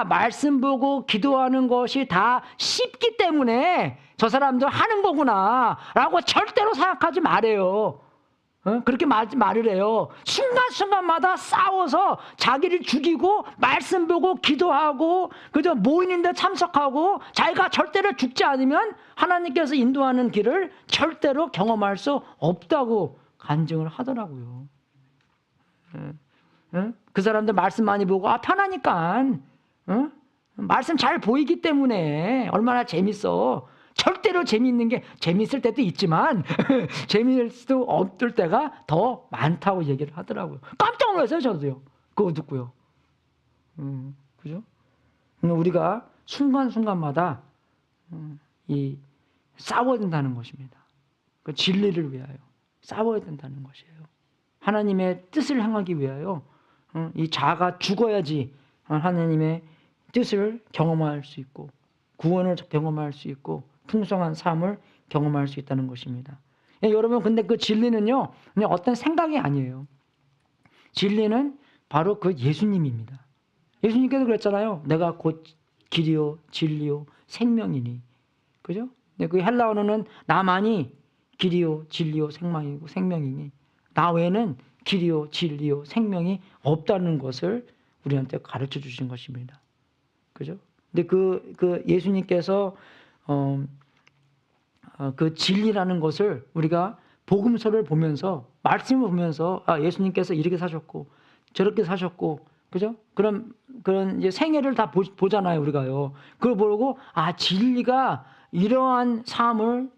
말씀 보고 기도하는 것이 다 쉽기 때문에 저 사람들 하는 거구나 라고 절대로 생각하지 말아요. 그렇게 말을 해요. 순간순간마다 싸워서 자기를 죽이고 말씀 보고 기도하고, 그죠? 모이는데 참석하고, 자기가 절대로 죽지 않으면 하나님께서 인도하는 길을 절대로 경험할 수 없다고 간증을 하더라고요. 그 사람들 말씀 많이 보고, 편하니까, 말씀 잘 보이기 때문에 얼마나 재밌어. 절대로 재미있는 게, 재미있을 때도 있지만 재미있을 수도 없을 때가 더 많다고 얘기를 하더라고요. 깜짝 놀랐어요, 저도요. 그거 듣고요. 그죠? 우리가 순간순간마다 싸워야 된다는 것입니다. 그 진리를 위하여 싸워야 된다는 것이에요. 하나님의 뜻을 행하기 위하여 이 자아가 죽어야지 하나님의 뜻을 경험할 수 있고, 구원을 경험할 수 있고, 풍성한 삶을 경험할 수 있다는 것입니다. 여러분, 근데 그 진리는요, 그냥 어떤 생각이 아니에요. 진리는 바로 그 예수님입니다. 예수님께서 그랬잖아요. 내가 곧 길이요 진리요 생명이니. 그죠? 근데 그 헬라어로는 나만이 길이요 진리요 생명이니, 나 외에는 길이요 진리요 생명이 없다는 것을 우리한테 가르쳐 주신 것입니다. 그죠? 근데 그 예수님께서 그 진리라는 것을 우리가 복음서를 보면서, 말씀을 보면서, 예수님께서 이렇게 사셨고 저렇게 사셨고, 그죠? 그런 이제 생애를 다 보잖아요, 우리가요. 그걸 보고, 진리가 이러한 삶을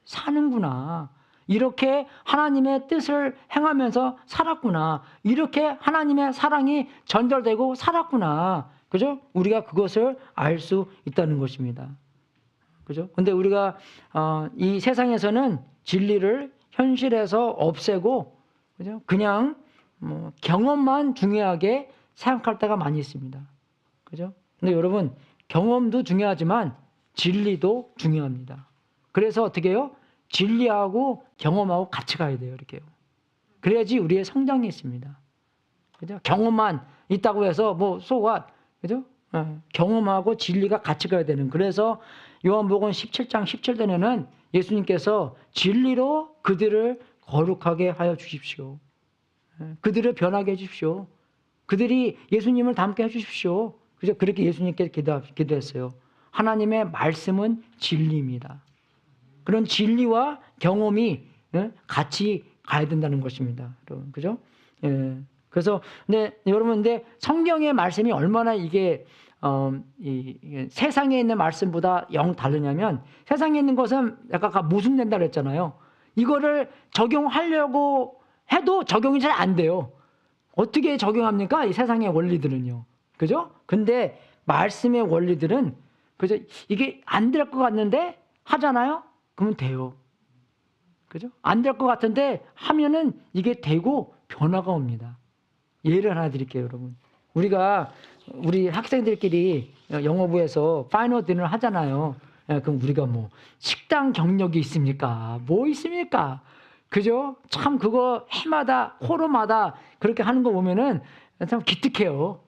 사는구나. 이렇게 하나님의 뜻을 행하면서 살았구나. 이렇게 하나님의 사랑이 전달되고 살았구나. 그죠? 우리가 그것을 알 수 있다는 것입니다. 그죠? 근데 우리가 이 세상에서는 진리를 현실에서 없애고, 그죠? 그냥 경험만 중요하게 생각할 때가 많이 있습니다. 그죠? 근데 여러분, 경험도 중요하지만 진리도 중요합니다. 그래서 어떻게 해요? 진리하고 경험하고 같이 가야 돼요, 이렇게요. 그래야지 우리의 성장이 있습니다. 그죠? 경험만 있다고 해서 so what? 그죠? 경험하고 진리가 같이 가야 되는. 그래서 요한복음 17장 17절에는 예수님께서 진리로 그들을 거룩하게 하여 주십시오. 그들을 변하게 해 주십시오. 그들이 예수님을 닮게 해 주십시오. 그죠? 그렇게 예수님께 기도했어요. 하나님의 말씀은 진리입니다. 그런 진리와 경험이 같이 가야 된다는 것입니다. 여러분, 그죠? 그래서 여러분, 성경의 말씀이 얼마나 이게 세상에 있는 말씀보다 영 다르냐면, 세상에 있는 것은 약간 모순된다 그랬잖아요. 이거를 적용하려고 해도 적용이 잘 안 돼요. 어떻게 적용합니까? 이 세상의 원리들은요. 그죠? 근데 말씀의 원리들은, 그죠? 이게 안 될 것 같는데 하잖아요? 그러면 돼요. 그죠? 안 될 것 같은데 하면은 이게 되고 변화가 옵니다. 예를 하나 드릴게요, 여러분. 우리 학생들끼리 영어부에서 파이널 디너를 하잖아요. 그럼 우리가 식당 경력이 있습니까? 뭐 있습니까? 그죠? 참 그거 해마다, 호로마다 그렇게 하는 거 보면은 참 기특해요.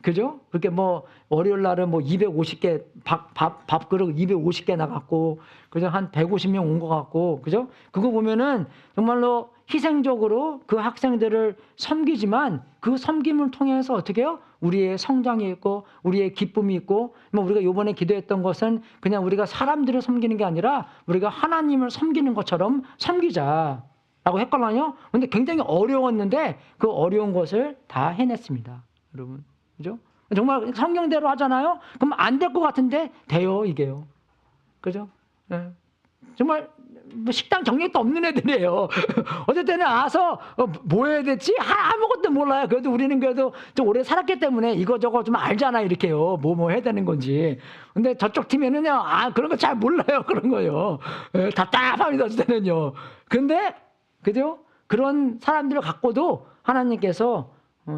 그죠? 그렇게 뭐 월요일 날은 뭐 250개 밥그릇 250개 나갔고, 그죠? 한 150명 온 것 같고, 그죠? 그거 보면은 정말로 희생적으로 그 학생들을 섬기지만 그 섬김을 통해서 어떻게 해요? 우리의 성장이 있고 우리의 기쁨이 있고, 뭐 우리가 이번에 기도했던 것은 그냥 우리가 사람들을 섬기는 게 아니라 우리가 하나님을 섬기는 것처럼 섬기자라고 했거든요. 근데 굉장히 어려웠는데 그 어려운 것을 다 해냈습니다. 여러분. 그죠? 정말 성경대로 하잖아요? 그럼 안 될 것 같은데 돼요, 이게요. 그죠? 네. 정말 뭐 식당 정력도 없는 애들이에요. 어떨 때는 와서 뭐 해야 될지 아무것도 몰라요. 그래도 우리는 그래도 좀 오래 살았기 때문에 이거저거 좀 알잖아, 이렇게요. 뭐 해야 되는 건지. 근데 저쪽 팀에는요, 그런 거 잘 몰라요. 그런 거요. 답답합니다, 어떨 때는요. 근데, 그죠? 그런 사람들을 갖고도 하나님께서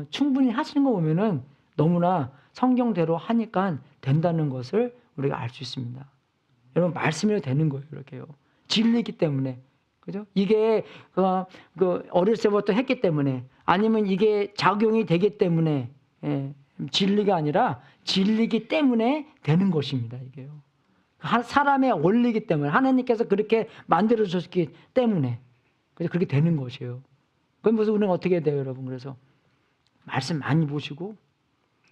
충분히 하시는 거 보면은 너무나 성경대로 하니까 된다는 것을 우리가 알 수 있습니다. 여러분, 말씀이 되는 거예요, 이렇게요. 진리이기 때문에. 그죠? 이게, 어릴 때부터 했기 때문에, 아니면 이게 작용이 되기 때문에, 진리가 아니라 진리이기 때문에 되는 것입니다, 이게요. 사람의 원리이기 때문에, 하나님께서 그렇게 만들어주셨기 때문에, 그래서 그렇게 되는 것이에요. 그럼 그래서 우리는 어떻게 돼요, 여러분? 그래서 말씀 많이 보시고,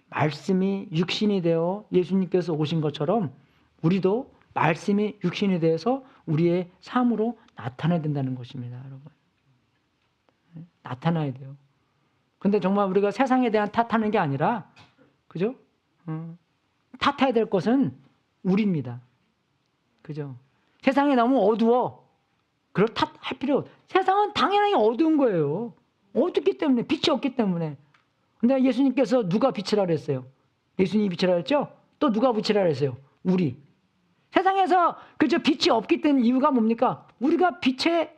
말씀이 육신이 되어 예수님께서 오신 것처럼 우리도 말씀이 육신이 되어서 우리의 삶으로 나타나야 된다는 것입니다, 여러분. 나타나야 돼요. 근데 정말 우리가 세상에 대한 탓하는 게 아니라, 그죠? 탓해야 될 것은 우리입니다. 그죠? 세상이 너무 어두워. 그걸 탓할 필요 없어요. 세상은 당연히 어두운 거예요. 어둡기 때문에, 빛이 없기 때문에. 근데 예수님께서 누가 빛이라 그랬어요? 예수님이 빛이라 그랬죠? 또 누가 빛이라 그랬어요? 우리. 세상에서 그저 빛이 없기 때문에 이유가 뭡니까? 우리가 빛의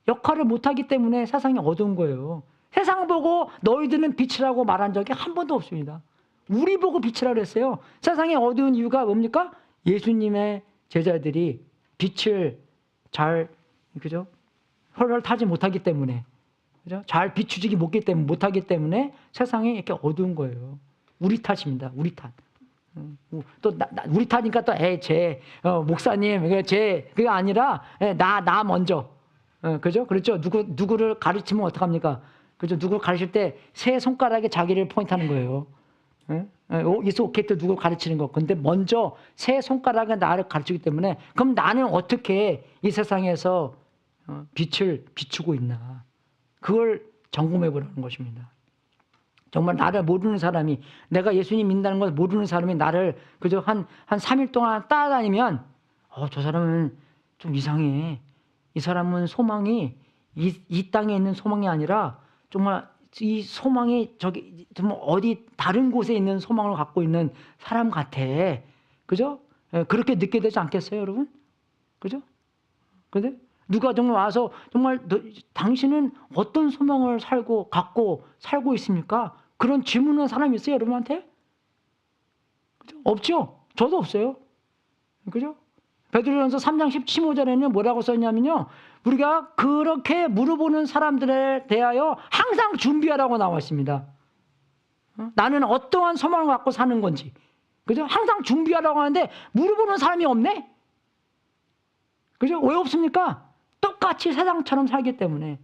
역할을 못하기 때문에 세상이 어두운 거예요. 세상 보고 너희들은 빛이라고 말한 적이 한 번도 없습니다. 우리 보고 빛이라 그랬어요. 세상이 어두운 이유가 뭡니까? 예수님의 제자들이 빛을 잘, 그죠? 헐헐 타지 못하기 때문에. 그죠? 잘 비추지 못하기 때문에 세상이 이렇게 어두운 거예요. 우리 탓입니다. 우리 탓. 또 우리 탓이니까 또 목사님 그게 아니라 나 먼저. 그죠? 그렇죠? 누구를 가르치면 어떡합니까? 그죠? 누구를 가르칠 때 세 손가락에 자기를 포인트하는 거예요. It's okay 또 누구를 가르치는 거. 근데 먼저 세 손가락에 나를 가르치기 때문에 그럼 나는 어떻게 이 세상에서 빛을 비추고 있나? 그걸 점검해 보라는 것입니다. 정말 나를 모르는 사람이, 내가 예수님 믿는다는 걸 모르는 사람이 나를 그저 한 3일 동안 따라다니면, 저 사람은 좀 이상해. 이 사람은 소망이 이 땅에 있는 소망이 아니라 정말 이 소망이 저기 정말 어디 다른 곳에 있는 소망을 갖고 있는 사람 같아. 그죠? 그렇게 느끼게 되지 않겠어요, 여러분? 그죠? 근데 누가 정말 와서 정말 당신은 어떤 소망을 갖고 살고 있습니까? 그런 질문하는 사람이 있어요, 여러분한테? 그죠? 없죠? 저도 없어요. 그죠? 베드로전서 3장 15절에는 뭐라고 썼냐면요. 우리가 그렇게 물어보는 사람들에 대하여 항상 준비하라고 나와 있습니다. 나는 어떠한 소망을 갖고 사는 건지. 그죠? 항상 준비하라고 하는데 물어보는 사람이 없네? 그죠? 왜 없습니까? 똑같이 세상처럼 살기 때문에.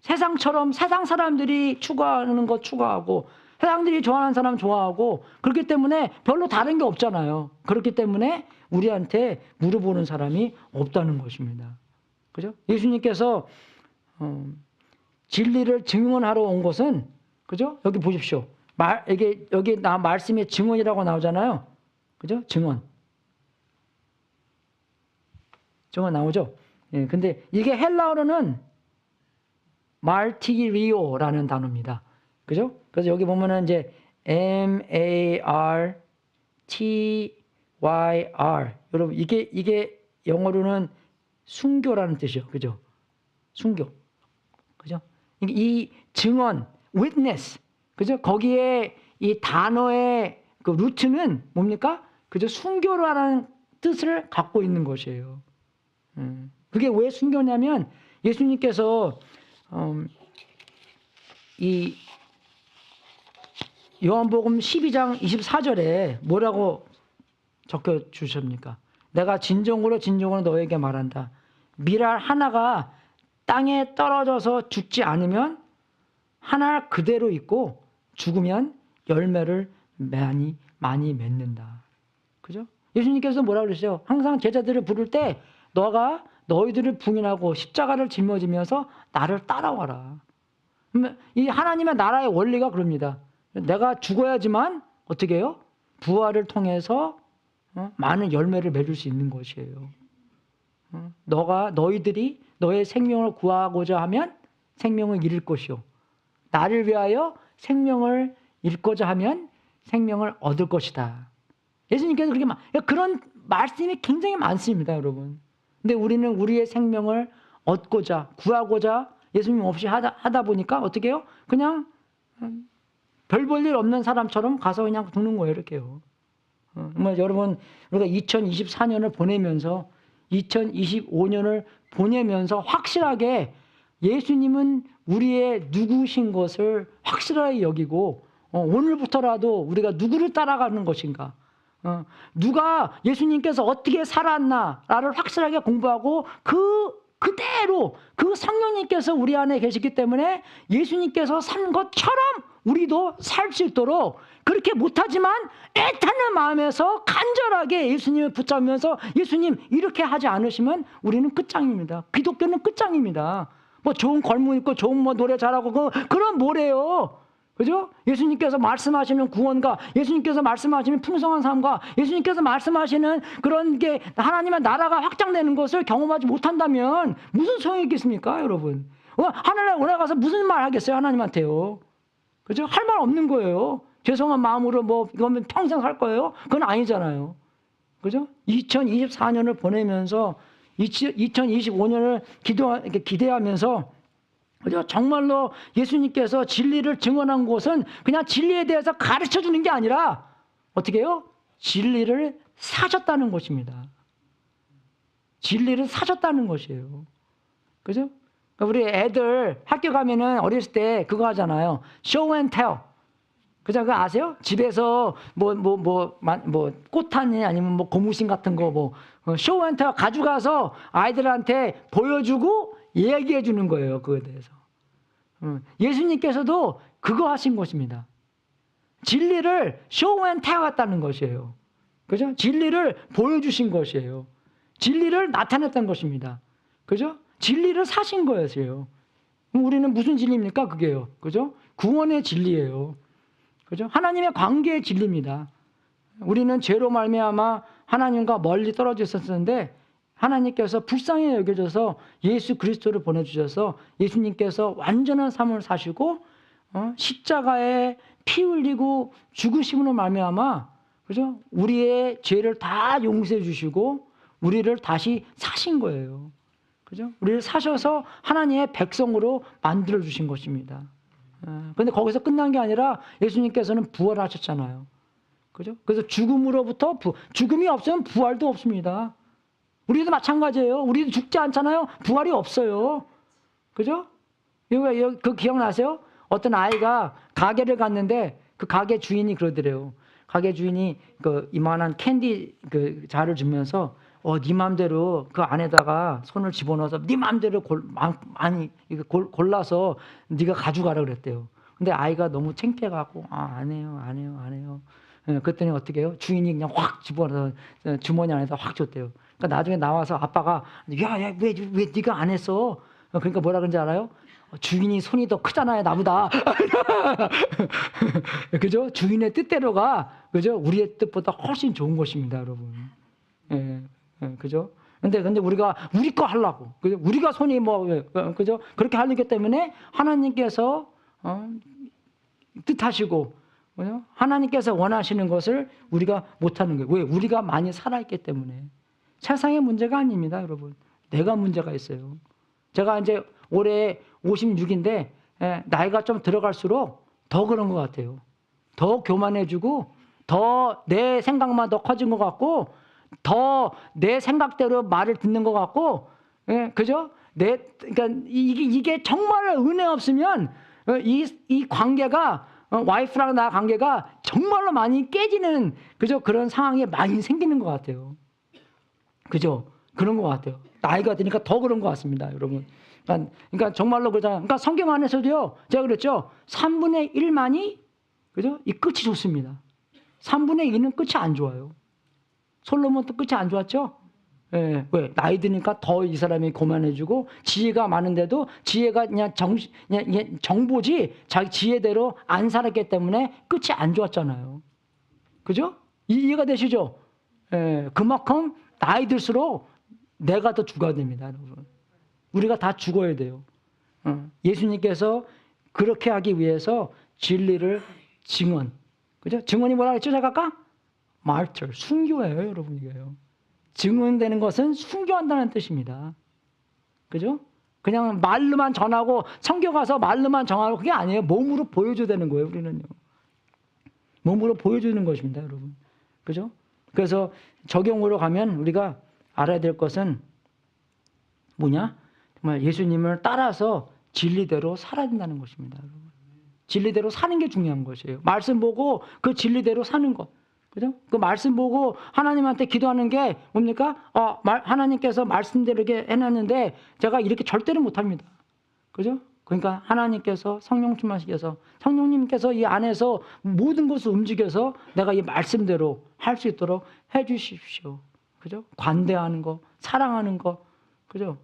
세상처럼 세상 사람들이 추구하는 거 추구하고 세상들이 좋아하는 사람 좋아하고 그렇기 때문에 별로 다른 게 없잖아요. 그렇기 때문에 우리한테 물어보는 사람이 없다는 것입니다. 그죠? 예수님께서 진리를 증언하러 온 것은, 그죠? 여기 보십시오. 여기 말씀에 증언이라고 나오잖아요. 그죠? 증언 나오죠? 예, 근데 이게 헬라어로는 말티리오라는 단어입니다. 그죠? 그래서 여기 보면은 이제 MARTYR. 여러분, 이게 영어로는 순교라는 뜻이요. 그죠? 순교. 그죠? 이 증언, witness. 그죠? 거기에 이 단어의 그 루트는 뭡니까? 그죠? 순교라는 뜻을 갖고 있는 것이에요. 그게 왜 순교냐면 예수님께서 요한복음 12장 24절에 뭐라고 적혀 주십니까? 내가 진정으로 너에게 말한다. 밀알 하나가 땅에 떨어져서 죽지 않으면 하나 그대로 있고 죽으면 열매를 많이 맺는다. 그죠? 예수님께서 뭐라고 그러세요? 항상 제자들을 부를 때 너가 너희들을 부인하고 십자가를 짊어지면서 나를 따라와라. 이 하나님의 나라의 원리가 그럽니다. 내가 죽어야지만 어떻게 해요? 부활을 통해서 많은 열매를 맺을 수 있는 것이에요. 너희들이 너의 생명을 구하고자 하면 생명을 잃을 것이요. 나를 위하여 생명을 잃고자 하면 생명을 얻을 것이다. 예수님께서 그런 말씀이 굉장히 많습니다, 여러분. 근데 우리는 우리의 생명을 얻고자, 구하고자 예수님 없이 하다 보니까 어떻게 해요? 그냥 별 볼 일 없는 사람처럼 가서 그냥 죽는 거예요, 이렇게요. 여러분, 우리가 2024년을 보내면서 2025년을 보내면서 확실하게 예수님은 우리의 누구신 것을 확실하게 여기고 오늘부터라도 우리가 누구를 따라가는 것인가, 누가 예수님께서 어떻게 살았나를 확실하게 공부하고 그대로 그 성령님께서 우리 안에 계시기 때문에 예수님께서 산 것처럼 우리도 살 수 있도록, 그렇게 못하지만 애타는 마음에서 간절하게 예수님을 붙잡으면서 예수님 이렇게 하지 않으시면 우리는 끝장입니다. 기독교는 끝장입니다. 뭐 좋은 걸무 있고 좋은 뭐 노래 잘하고 그런 뭐래요. 그죠? 예수님께서 말씀하시는 구원과 예수님께서 말씀하시는 풍성한 삶과 예수님께서 말씀하시는 그런 게 하나님의 나라가 확장되는 것을 경험하지 못한다면 무슨 소용이 있겠습니까, 여러분? 하늘에 올라가서 무슨 말 하겠어요, 하나님한테요? 그죠? 할 말 없는 거예요. 죄송한 마음으로 뭐 이거면 평생 살 거예요? 그건 아니잖아요. 그죠? 2024년을 보내면서 2025년을 기대하면서, 그죠? 정말로 예수님께서 진리를 증언한 곳은 그냥 진리에 대해서 가르쳐 주는 게 아니라 어떻게 해요? 진리를 사셨다는 것입니다. 진리를 사셨다는 것이에요. 그죠? 우리 애들 학교 가면은 어렸을 때 그거 하잖아요. show and tell. 그죠? 그거 아세요? 집에서 꽃하니 아니면 뭐 고무신 같은 거 show and tell 가져가서 아이들한테 보여주고 얘기해 주는 거예요. 그거에 대해서. 예수님께서도 그거 하신 것입니다. 진리를 show and tell 했다는 것이에요. 그죠? 진리를 보여주신 것이에요. 진리를 나타냈던 것입니다. 그죠? 진리를 사신 거였어요. 우리는 무슨 진리입니까? 그게요. 그죠? 구원의 진리예요. 그죠? 하나님의 관계의 진리입니다. 우리는 죄로 말미암아 하나님과 멀리 떨어져 있었는데 하나님께서 불쌍히 여겨져서 예수 그리스도를 보내주셔서 예수님께서 완전한 삶을 사시고 십자가에 피 흘리고 죽으심으로 말미암아, 그죠? 우리의 죄를 다 용서해 주시고 우리를 다시 사신 거예요. 그죠? 우리를 사셔서 하나님의 백성으로 만들어 주신 것입니다. 그런데 거기서 끝난 게 아니라 예수님께서는 부활하셨잖아요. 그죠? 그래서 죽음으로부터 죽음이 없으면 부활도 없습니다. 우리도 마찬가지예요. 우리도 죽지 않잖아요. 부활이 없어요. 그죠? 그 기억나세요? 어떤 아이가 가게를 갔는데 그 가게 주인이 그러더래요. 가게 주인이 그 이만한 캔디 그 자를 주면서 네 맘대로 그 안에다가 손을 집어넣어서 네 맘대로 골라서 네가 가져가라 그랬대요. 근데 아이가 너무 창피해갖고 안 해요. 그랬더니 어떻게 해요? 주인이 그냥 확 집어넣어서 주머니 안에다 확 줬대요. 그러니까 나중에 나와서 아빠가 야 왜 네가 안 했어? 그러니까 뭐라 그런지 알아요? 주인이 손이 더 크잖아요, 나보다. 그죠? 주인의 뜻대로가, 그죠? 우리의 뜻보다 훨씬 좋은 것입니다, 여러분. 그죠? 근데 우리가 우리 거 하려고, 그죠? 우리가 손이 그죠? 그렇게 하기 때문에 하나님께서 뜻하시고, 그죠? 하나님께서 원하시는 것을 우리가 못하는 거예요. 왜? 우리가 많이 살아있기 때문에. 세상의 문제가 아닙니다, 여러분. 내가 문제가 있어요. 제가 이제 올해 56인데 나이가 좀 들어갈수록 더 그런 것 같아요. 더 교만해지고 더 내 생각만 더 커진 것 같고 더 내 생각대로 말을 듣는 것 같고, 그죠? 그러니까 이게 정말 은혜 없으면 이 관계가 와이프랑 나 관계가 정말로 많이 깨지는 그죠? 그런 상황이 많이 생기는 것 같아요. 그죠? 그런 것 같아요. 나이가 드니까 더 그런 것 같습니다, 여러분. 그러니까 정말로 그러잖아요. 그러니까 성경 안에서도요, 제가 그랬죠. 3분의 1만이 그죠? 이 끝이 좋습니다. 3분의 2는 끝이 안 좋아요. 솔로몬도 끝이 안 좋았죠? 예, 왜? 나이 드니까 더 이 사람이 고만해지고 지혜가 많은데도 지혜가 그냥 정보지 자기 지혜대로 안 살았기 때문에 끝이 안 좋았잖아요. 그죠? 이해가 되시죠? 예, 그만큼 나이 들수록 내가 더 죽어야 됩니다, 여러분. 우리가 다 죽어야 돼요. 예수님께서 그렇게 하기 위해서 진리를 증언. 그죠? 증언이 뭐라 그랬죠? 제가 아까? martyr, 순교예요, 여러분, 이게요. 증언되는 것은 순교한다는 뜻입니다. 그죠? 그냥 말로만 전하고 성경 가서 말로만 정하고 그게 아니에요. 몸으로 보여줘야 되는 거예요, 우리는요. 몸으로 보여주는 것입니다, 여러분. 그죠? 그래서 적용으로 가면 우리가 알아야 될 것은 뭐냐? 정말 예수님을 따라서 진리대로 살아야 된다는 것입니다, 여러분. 진리대로 사는 게 중요한 것이에요. 말씀 보고 그 진리대로 사는 것. 그죠? 그 말씀 보고 하나님한테 기도하는 게 뭡니까? 하나님께서 말씀대로 이렇게 해놨는데 제가 이렇게 절대로 못합니다. 그죠? 그러니까 하나님께서 성령 충만시켜서 성령님께서 이 안에서 모든 것을 움직여서 내가 이 말씀대로 할 수 있도록 해 주십시오. 그죠? 관대하는 거, 사랑하는 거. 그죠?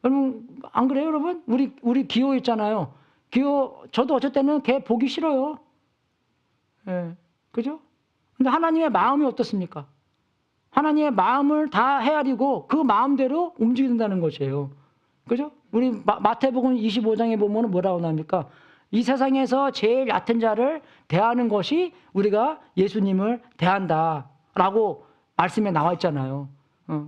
여러분, 안 그래요, 여러분? 우리 기호 있잖아요. 기호, 저도 어쩔 때는 걔 보기 싫어요. 예. 그죠? 근데 하나님의 마음이 어떻습니까? 하나님의 마음을 다 헤아리고 그 마음대로 움직인다는 것이에요. 그죠? 우리 마태복음 25장에 보면 뭐라고 나옵니까? 이 세상에서 제일 얕은 자를 대하는 것이 우리가 예수님을 대한다라고 말씀에 나와 있잖아요.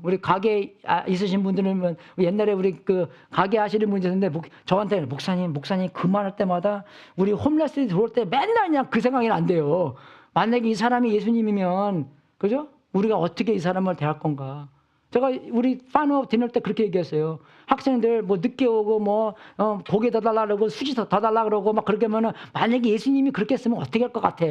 우리 가게 있으신 분들은 옛날에 우리 그 가게 하시는 분이 있는데 저한테 목사님 그 말할 때마다 우리 홈레스들이 들어올 때 맨날 그냥 그 생각이 난대요. 만약에 이 사람이 예수님이면 그죠? 우리가 어떻게 이 사람을 대할 건가? 제가 우리 파이널 디너 때 그렇게 얘기했어요. 학생들 뭐 늦게 오고 고개 더 달라 그러고 수지 더 달라 그러고 막 그렇게 하면은 만약에 예수님이 그렇게 했으면 어떻게 할 것 같아?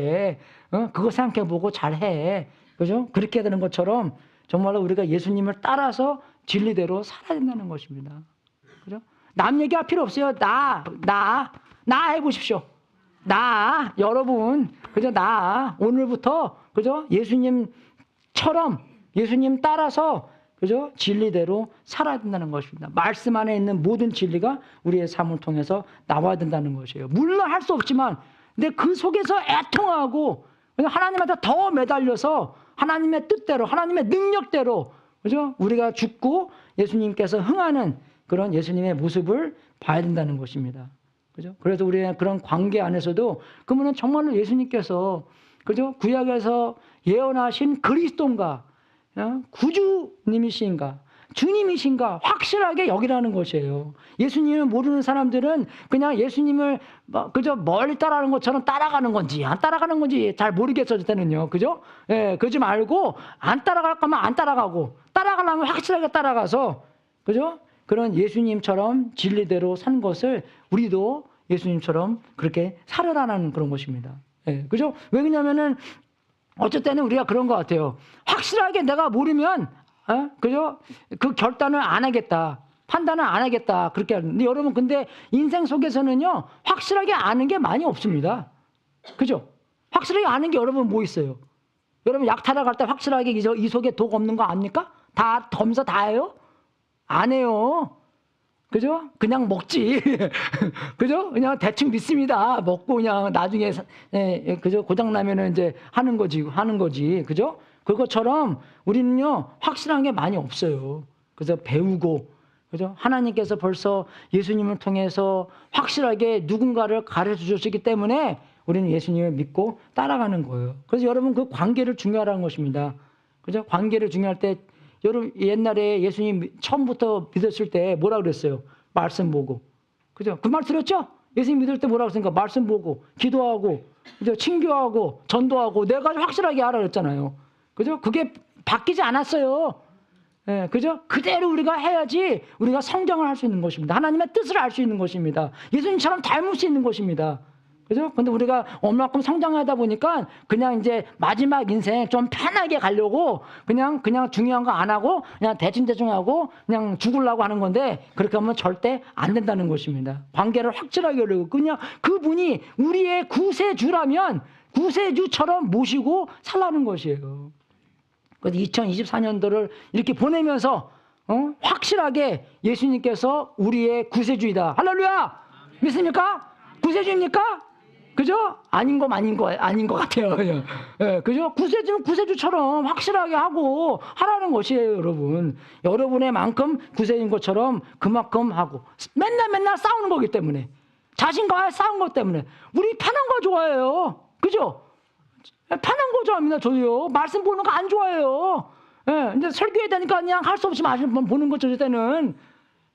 그거 생각해 보고 잘해. 그죠? 그렇게 되는 것처럼 정말로 우리가 예수님을 따라서 진리대로 살아야 된다는 것입니다. 그죠? 남 얘기할 필요 없어요. 나 해보십시오. 여러분, 그죠? 오늘부터, 그죠? 예수님처럼, 예수님 따라서, 그죠? 진리대로 살아야 된다는 것입니다. 말씀 안에 있는 모든 진리가 우리의 삶을 통해서 나와야 된다는 것이에요. 물론 할 수 없지만, 근데 그 속에서 애통하고, 하나님한테 더 매달려서 하나님의 뜻대로, 하나님의 능력대로, 그죠? 우리가 죽고 예수님께서 흥하는 그런 예수님의 모습을 봐야 된다는 것입니다. 그죠? 그래서 우리의 그런 관계 안에서도 그러면 정말로 예수님께서 그죠? 구약에서 예언하신 그리스도인가, 구주님이신가, 주님이신가 확실하게 여기라는 것이에요. 예수님을 모르는 사람들은 그냥 예수님을 그저 멀리 따라가는 것처럼 따라가는 건지 안 따라가는 건지 잘 모르겠어요, 때는요. 그죠? 예, 그러지 말고 안 따라갈 거면 안 따라가고 따라가려면 확실하게 따라가서 그죠? 그런 예수님처럼 진리대로 산 것을 우리도 예수님처럼 그렇게 살아라는 그런 것입니다. 예, 그죠? 왜 그러냐면은 어쩔 때는 우리가 그런 것 같아요. 확실하게 내가 모르면, 그죠? 그 결단을 안 하겠다. 판단을 안 하겠다. 그렇게 하는데 여러분, 근데 인생 속에서는요, 확실하게 아는 게 많이 없습니다. 그죠? 확실하게 아는 게 여러분 뭐 있어요? 여러분 약 타러 갈 때 확실하게 이 속에 독 없는 거 압니까? 다 검사 다 해요? 안 해요. 그죠? 그냥 먹지. 그죠? 그냥 대충 믿습니다. 먹고 그냥 나중에, 그죠? 고장나면은 이제 하는 거지. 그죠? 그것처럼 우리는요, 확실한 게 많이 없어요. 그래서 배우고, 그죠? 하나님께서 벌써 예수님을 통해서 확실하게 누군가를 가르쳐 주셨기 때문에 우리는 예수님을 믿고 따라가는 거예요. 그래서 여러분 그 관계를 중요하라는 것입니다. 그죠? 관계를 중요할 때 여러분 옛날에 예수님 처음부터 믿었을 때 뭐라 그랬어요? 말씀 보고. 그죠? 그 말 들었죠? 예수님 믿을 때 뭐라고 했습니까? 말씀 보고, 기도하고, 그죠? 친교하고, 전도하고, 네 가지 확실하게 하라 그랬잖아요. 그죠? 그게 바뀌지 않았어요. 예, 그죠? 그대로 우리가 해야지 우리가 성장을 할 수 있는 것입니다. 하나님의 뜻을 알 수 있는 것입니다. 예수님처럼 닮을 수 있는 것입니다. 그죠? 근데 우리가 얼마큼 성장하다 보니까 그냥 이제 마지막 인생 좀 편하게 가려고 그냥 중요한 거 안 하고 그냥 대충 하고 그냥 죽으려고 하는 건데 그렇게 하면 절대 안 된다는 것입니다. 관계를 확실하게 하려고 그냥 그분이 우리의 구세주라면 구세주처럼 모시고 살라는 것이에요. 그래서 2024년도를 이렇게 보내면서 확실하게 예수님께서 우리의 구세주이다. 할렐루야! 믿습니까? 구세주입니까? 그죠? 아닌 것 같아요. 예, 그죠? 구세주는 구세주처럼 확실하게 하고 하라는 것이에요, 여러분. 여러분의 만큼 구세주인 것처럼 그만큼 하고. 맨날 싸우는 거기 때문에. 자신과의 싸운 것 때문에. 우리 편한 거 좋아해요. 그죠? 편한 거 좋아합니다, 저도요. 말씀 보는 거 안 좋아해요. 예, 이제 설교해야 되니까 그냥 할 수 없이 말씀 보는 거죠, 저때는.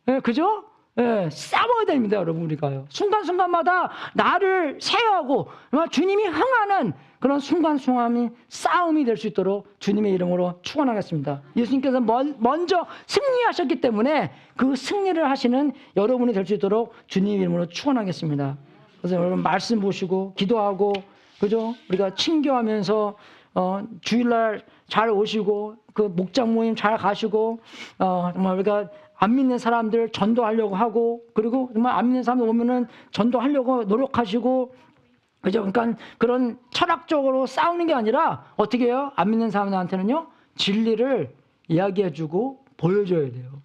예, 그죠? 예, 싸워야 됩니다, 여러분, 우리가요. 순간순간마다 나를 세워하고 주님이 흥하는 그런 순간순간이 싸움이 될 수 있도록 주님의 이름으로 축원하겠습니다. 예수님께서 먼저 승리하셨기 때문에 그 승리를 하시는 여러분이 될 수 있도록 주님의 이름으로 축원하겠습니다. 그래서 여러분 말씀 보시고 기도하고 그죠? 우리가 친교하면서 주일날 잘 오시고 그 목장 모임 잘 가시고 정말 우리가 안 믿는 사람들 전도하려고 하고 그리고 정말 안 믿는 사람들 오면은 전도하려고 노력하시고 그죠? 그러니까 그런 철학적으로 싸우는 게 아니라 어떻게 해요? 안 믿는 사람들한테는요 진리를 이야기해주고 보여줘야 돼요.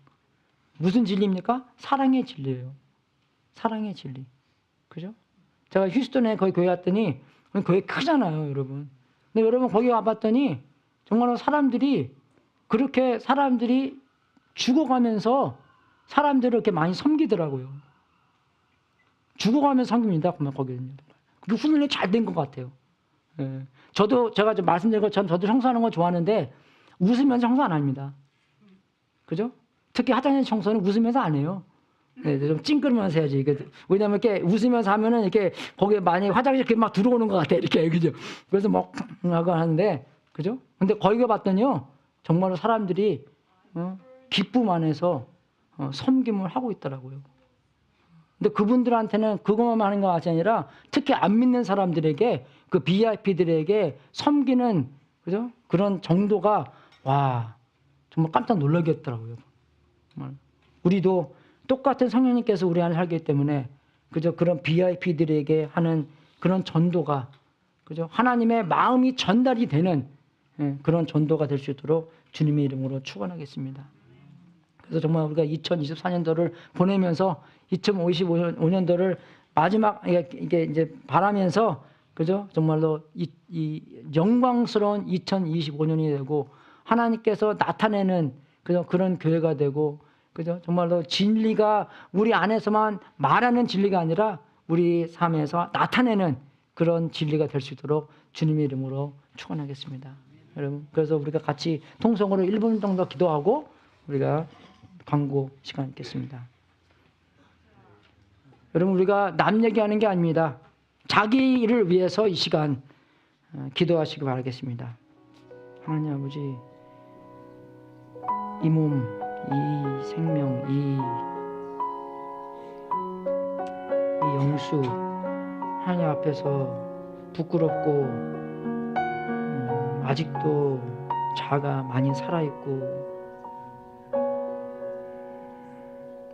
무슨 진리입니까? 사랑의 진리예요. 사랑의 진리. 그죠? 제가 휴스턴에 거기 교회 왔더니 교회 크잖아요, 여러분. 근데 여러분 거기 와봤더니 정말로 그렇게 사람들이 죽어가면서 사람들을 이렇게 많이 섬기더라고요. 죽어가면서 섬깁니다. 거기는요. 그 훈련이 잘 된 것 같아요. 예. 제가 좀 말씀드린 것처럼 저도 청소하는 거 좋아하는데 웃으면서 청소 안 합니다. 그죠? 특히 화장실 청소는 웃으면서 안 해요. 네, 좀 찡그리면서 해야지. 왜냐면 이렇게 웃으면서 하면은 이렇게 거기에 만약에 화장실 이렇게 막 들어오는 것 같아. 이렇게. 그죠? 그래서 막 하고 하는데, 그죠? 근데 거기 가봤더니요, 정말로 사람들이, 기쁨 안에서 섬김을 하고 있더라고요. 근데 그분들한테는 그것만 하는 것이 아니라 특히 안 믿는 사람들에게 그 VIP들에게 섬기는 그죠? 그런 정도가 와 정말 깜짝 놀라겠더라고요. 정말. 우리도 똑같은 성령님께서 우리 안에 살기 때문에 그죠? 그런 VIP들에게 하는 그런 전도가 그죠? 하나님의 마음이 전달이 되는 그런 전도가 될 수 있도록 주님의 이름으로 축원하겠습니다. 그래서 정말 우리가 2024년도를 보내면서 2055년도를 마지막 이게 이제 바라면서 그죠? 정말로 이 영광스러운 2025년이 되고 하나님께서 나타내는 그런 교회가 되고 그죠? 정말로 진리가 우리 안에서만 말하는 진리가 아니라 우리 삶에서 나타내는 그런 진리가 될 수 있도록 주님의 이름으로 축원하겠습니다. 여러분, 그래서 우리가 같이 통성으로 1분 정도 기도하고 우리가 광고 시간 있겠습니다. 여러분, 우리가 남 얘기하는 게 아닙니다. 자기 일을 위해서 이 시간 기도하시기 바라겠습니다. 하나님 아버지, 이 몸, 이 생명, 이 영수 하나님 앞에서 부끄럽고 아직도 자가 많이 살아있고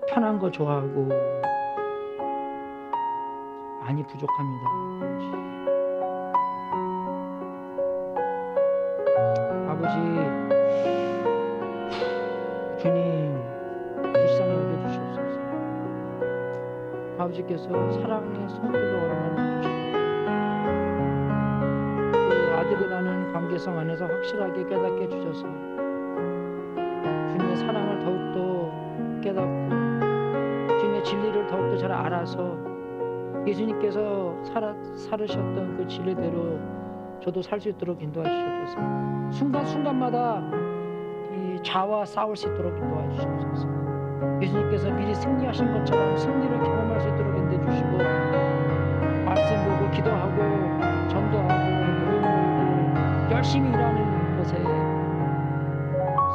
편한 거 좋아하고 많이 부족합니다. 아버지, 주님 불쌍히 여겨주시옵소서. 아버지께서 사랑의 손길로 얼마나 주시고 그 아들이라는 관계성 안에서 확실하게 깨닫게 해주셔서 주님의 사랑을 더욱더 깨닫고 주님의 진리를 더욱더 잘 알아서 예수님께서 살으셨던 그 진리대로 저도 살 수 있도록 인도하시옵소서. 순간순간마다 이 자와 싸울 수 있도록 인도하시옵소서. 예수님께서 미리 승리하신 것처럼 승리를 경험할 수 있도록 인도해 주시고 말씀 보고 기도하고 전도하고 모임을 열심히 일하는 것에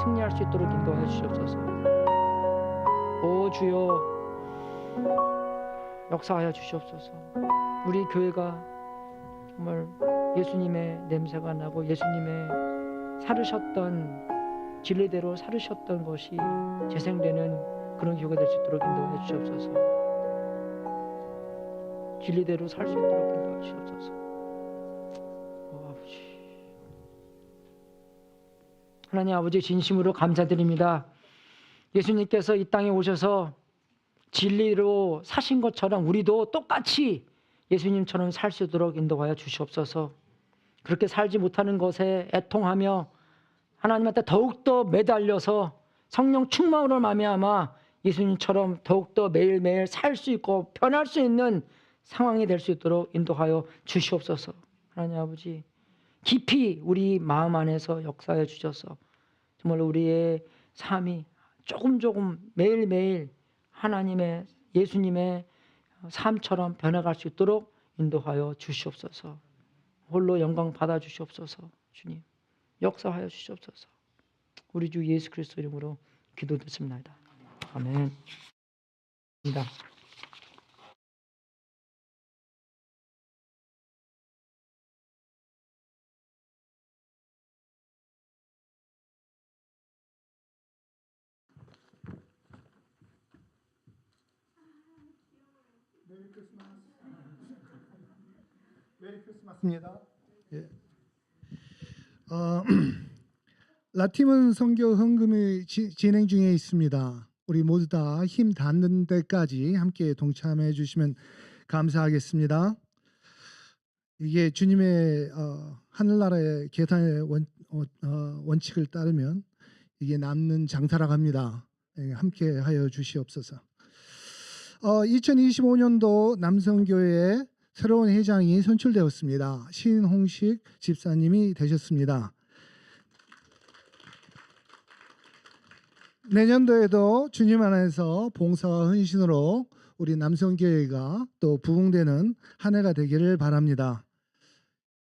승리할 수 있도록 인도해 주시옵소서. 오 주여 역사하여 주시옵소서. 우리 교회가 정말 예수님의 냄새가 나고 예수님의 살으셨던 진리대로 살으셨던 것이 재생되는 그런 교회가 될 수 있도록 인도하여 주시옵소서. 진리대로 살 수 있도록 인도하여 주시옵소서. 아버지, 하나님 아버지, 진심으로 감사드립니다. 예수님께서 이 땅에 오셔서 진리로 사신 것처럼 우리도 똑같이 예수님처럼 살 수 있도록 인도하여 주시옵소서. 그렇게 살지 못하는 것에 애통하며 하나님한테 더욱더 매달려서 성령 충만으로 말미암아 예수님처럼 더욱더 매일매일 살 수 있고 변할 수 있는 상황이 될 수 있도록 인도하여 주시옵소서. 하나님 아버지, 깊이 우리 마음 안에서 역사해 주셔서 정말 우리의 삶이 조금 매일매일 하나님의 예수님의 삶처럼 변해갈 수 있도록 인도하여 주시옵소서. 홀로 영광 받아 주시옵소서. 주님, 역사하여 주시옵소서. 우리 주 예수 그리스도 이름으로 기도드립니다. 아멘. 입니다. 메리 크리스마스입니다. 예. 라티문 선교 헌금이 진행 중에 있습니다. 우리 모두 다 힘 닿는 데까지 함께 동참해 주시면 감사하겠습니다. 이게 주님의 하늘나라의 계산의 원칙을 따르면 이게 남는 장사라고 합니다. 예, 함께 하여 주시옵소서. 2025년도 남성교회에 새로운 회장이 선출되었습니다. 신홍식 집사님이 되셨습니다. 내년도에도 주님 안에서 봉사와 헌신으로 우리 남성교회가 또 부흥되는 한 해가 되기를 바랍니다.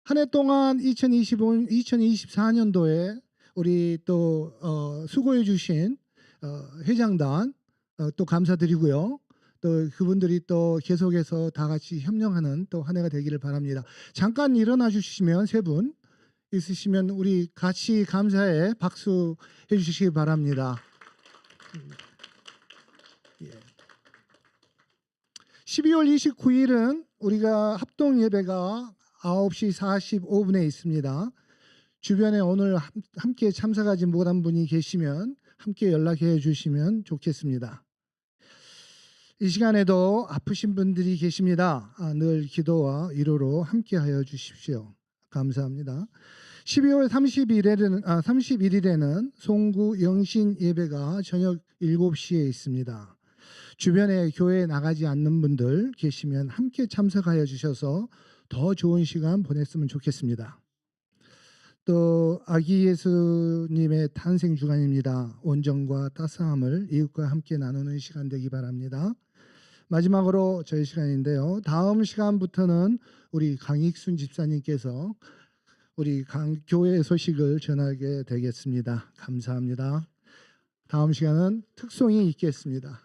한 해 동안 2024년도에 우리 또 수고해 주신 회장단 또 감사드리고요. 또 그분들이 또 계속해서 다 같이 협력하는 또 한 해가 되기를 바랍니다. 잠깐 일어나 주시면 세 분 있으시면 우리 같이 감사에 박수 해주시기 바랍니다. 12월 29일은 우리가 합동 예배가 9시 45분에 있습니다. 주변에 오늘 함께 참석하지 못한 분이 계시면 함께 연락해 주시면 좋겠습니다. 이 시간에도 아프신 분들이 계십니다. 늘 기도와 위로로 함께하여 주십시오. 감사합니다. 12월 31일에는 송구 영신 예배가 저녁 7시에 있습니다. 주변에 교회에 나가지 않는 분들 계시면 함께 참석하여 주셔서 더 좋은 시간 보냈으면 좋겠습니다. 또 아기 예수님의 탄생 주간입니다. 온정과 따스함을 이웃과 함께 나누는 시간 되기 바랍니다. 마지막으로 저희 시간인데요. 다음 시간부터는 우리 강익순 집사님께서 우리 교회 소식을 전하게 되겠습니다. 감사합니다. 다음 시간은 특송이 있겠습니다.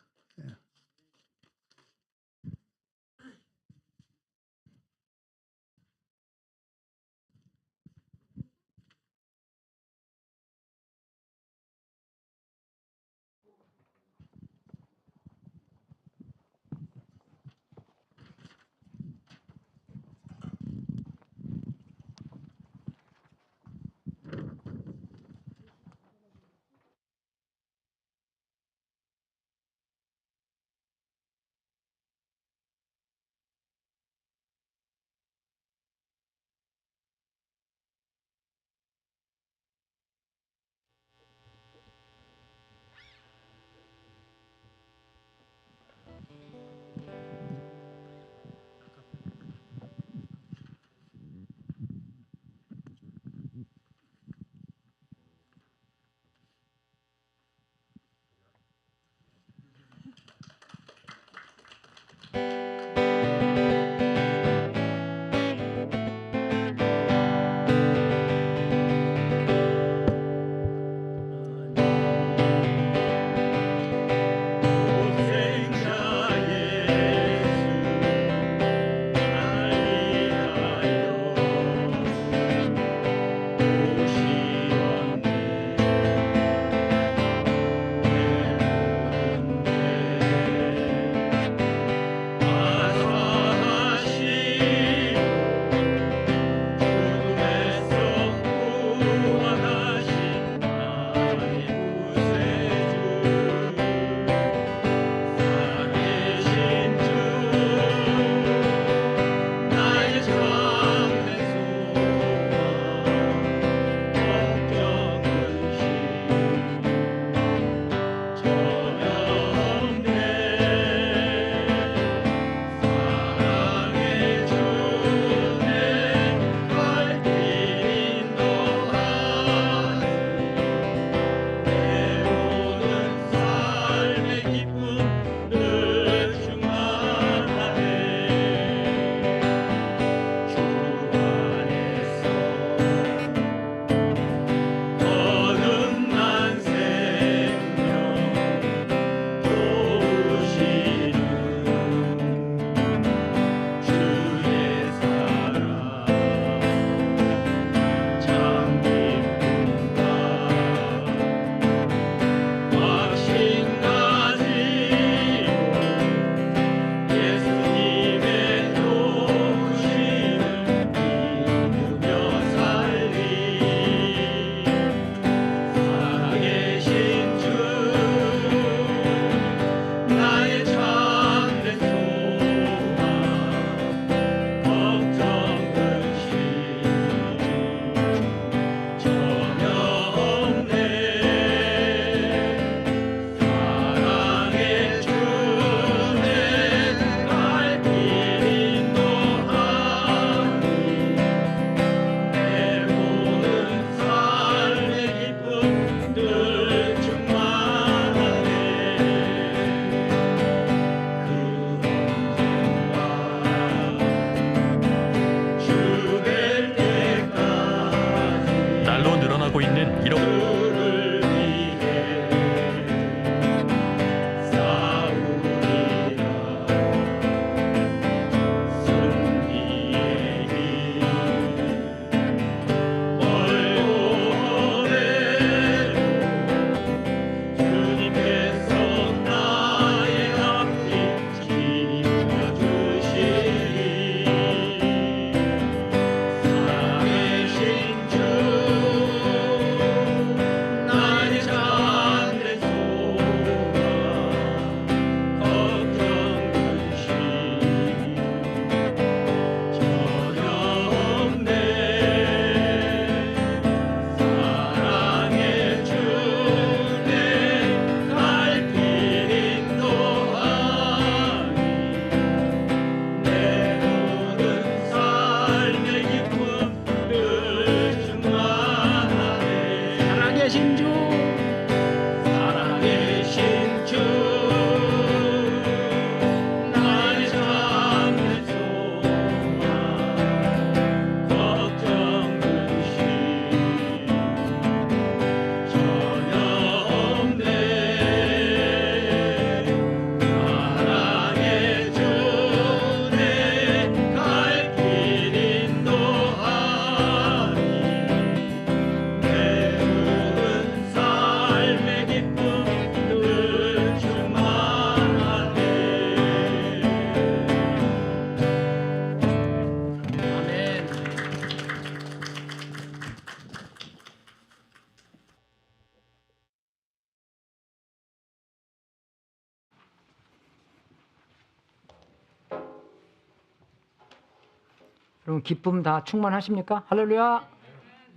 여러분 기쁨 다 충만하십니까? 할렐루야.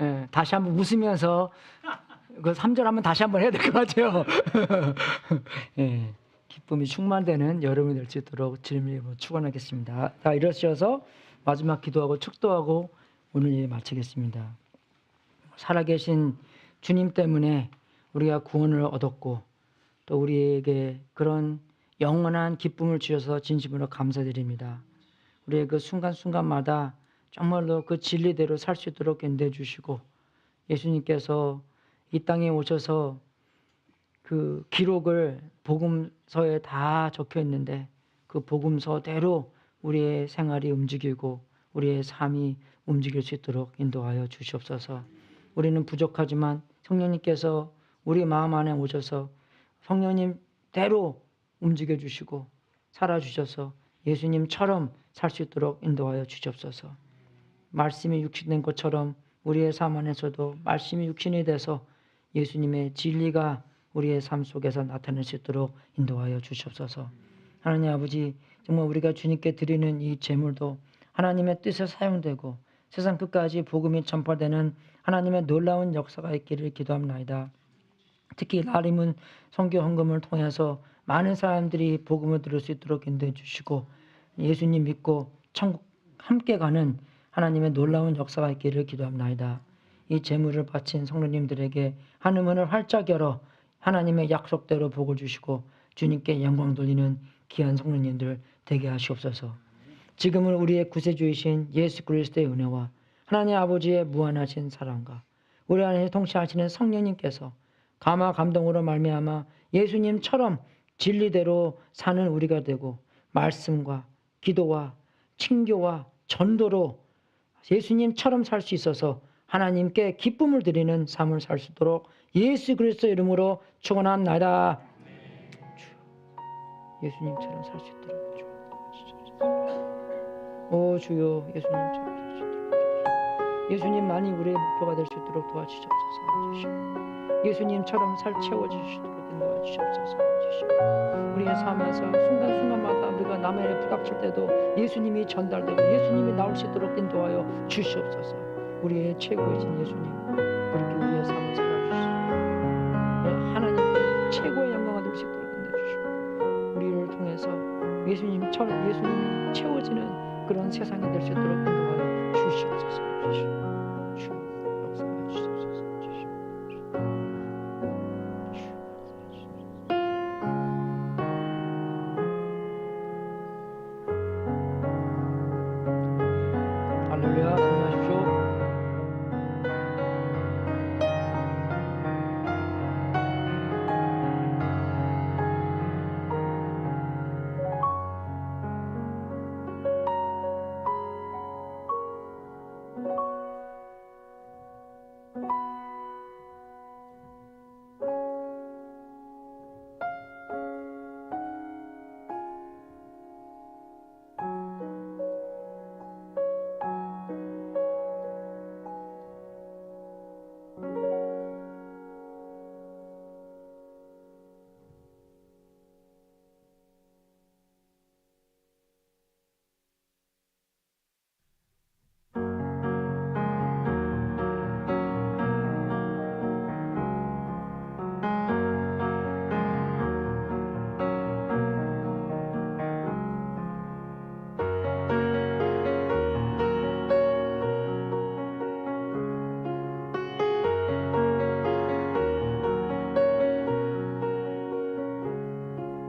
예, 다시 한번 웃으면서 그 3절 한번 다시 한번 해야 될 것 같아요. 예, 기쁨이 충만되는 여러분이 될 수 있도록 주님을 축원하겠습니다. 자, 일어서셔서 마지막 기도하고 축도하고 오늘 예 마치겠습니다. 살아계신 주님 때문에 우리가 구원을 얻었고 또 우리에게 그런 영원한 기쁨을 주셔서 진심으로 감사드립니다. 우리의 그 순간순간마다 정말로 그 진리대로 살 수 있도록 인도해 주시고 예수님께서 이 땅에 오셔서 그 기록을 복음서에 다 적혀 있는데 그 복음서대로 우리의 생활이 움직이고 우리의 삶이 움직일 수 있도록 인도하여 주시옵소서. 우리는 부족하지만 성령님께서 우리 마음 안에 오셔서 성령님대로 움직여 주시고 살아 주셔서 예수님처럼 살 수 있도록 인도하여 주시옵소서. 말씀이 육신된 것처럼 우리의 삶 안에서도 말씀이 육신이 돼서 예수님의 진리가 우리의 삶 속에서 나타낼 수 있도록 인도하여 주시옵소서. 하나님 아버지, 정말 우리가 주님께 드리는 이 제물도 하나님의 뜻에 사용되고 세상 끝까지 복음이 전파되는 하나님의 놀라운 역사가 있기를 기도합니다. 특히 라림은 선교 헌금을 통해서 많은 사람들이 복음을 들을 수 있도록 인도해 주시고 예수님 믿고 천국 함께 가는 하나님의 놀라운 역사가 있기를 기도합니다. 이 제물을 바친 성도님들에게 하늘문을 활짝 열어 하나님의 약속대로 복을 주시고 주님께 영광 돌리는 귀한 성도님들 되게 하시옵소서. 지금은 우리의 구세주이신 예수 그리스도의 은혜와 하나님 아버지의 무한하신 사랑과 우리 안에 통치하시는 성령님께서 감화 감동으로 말미암아 예수님처럼 진리대로 사는 우리가 되고 말씀과 기도와 친교와 전도로 예수님처럼 살 수 있어서 하나님께 기쁨을 드리는 삶을 살 수 있도록 예수 그리스도 이름으로 축원합니다. 예수님처럼 살 수 있도록 축원합니다. 오 주여, 예수님처럼 살 수 있도록 예수님만이 우리의 목표가 될 수 있도록 도와주시옵소서. 예수님처럼 살 채워주시도록 인도하주시옵소서. 우리의 삶에서 순간순간마다 우리가 남의 일에 부닥칠 때도 예수님이 전달되고 예수님이 나올 수 있도록 인도하여 주시옵소서. 우리의 최고이신 예수님, 그렇게 우리의 삶을 살아주시고 하나님께 최고의 영광을 드릴 수 있도록 인도해주시고 우리를 통해서 예수님이 채워지는 그런 세상이 될 수 있도록 인도하여 주시옵소서.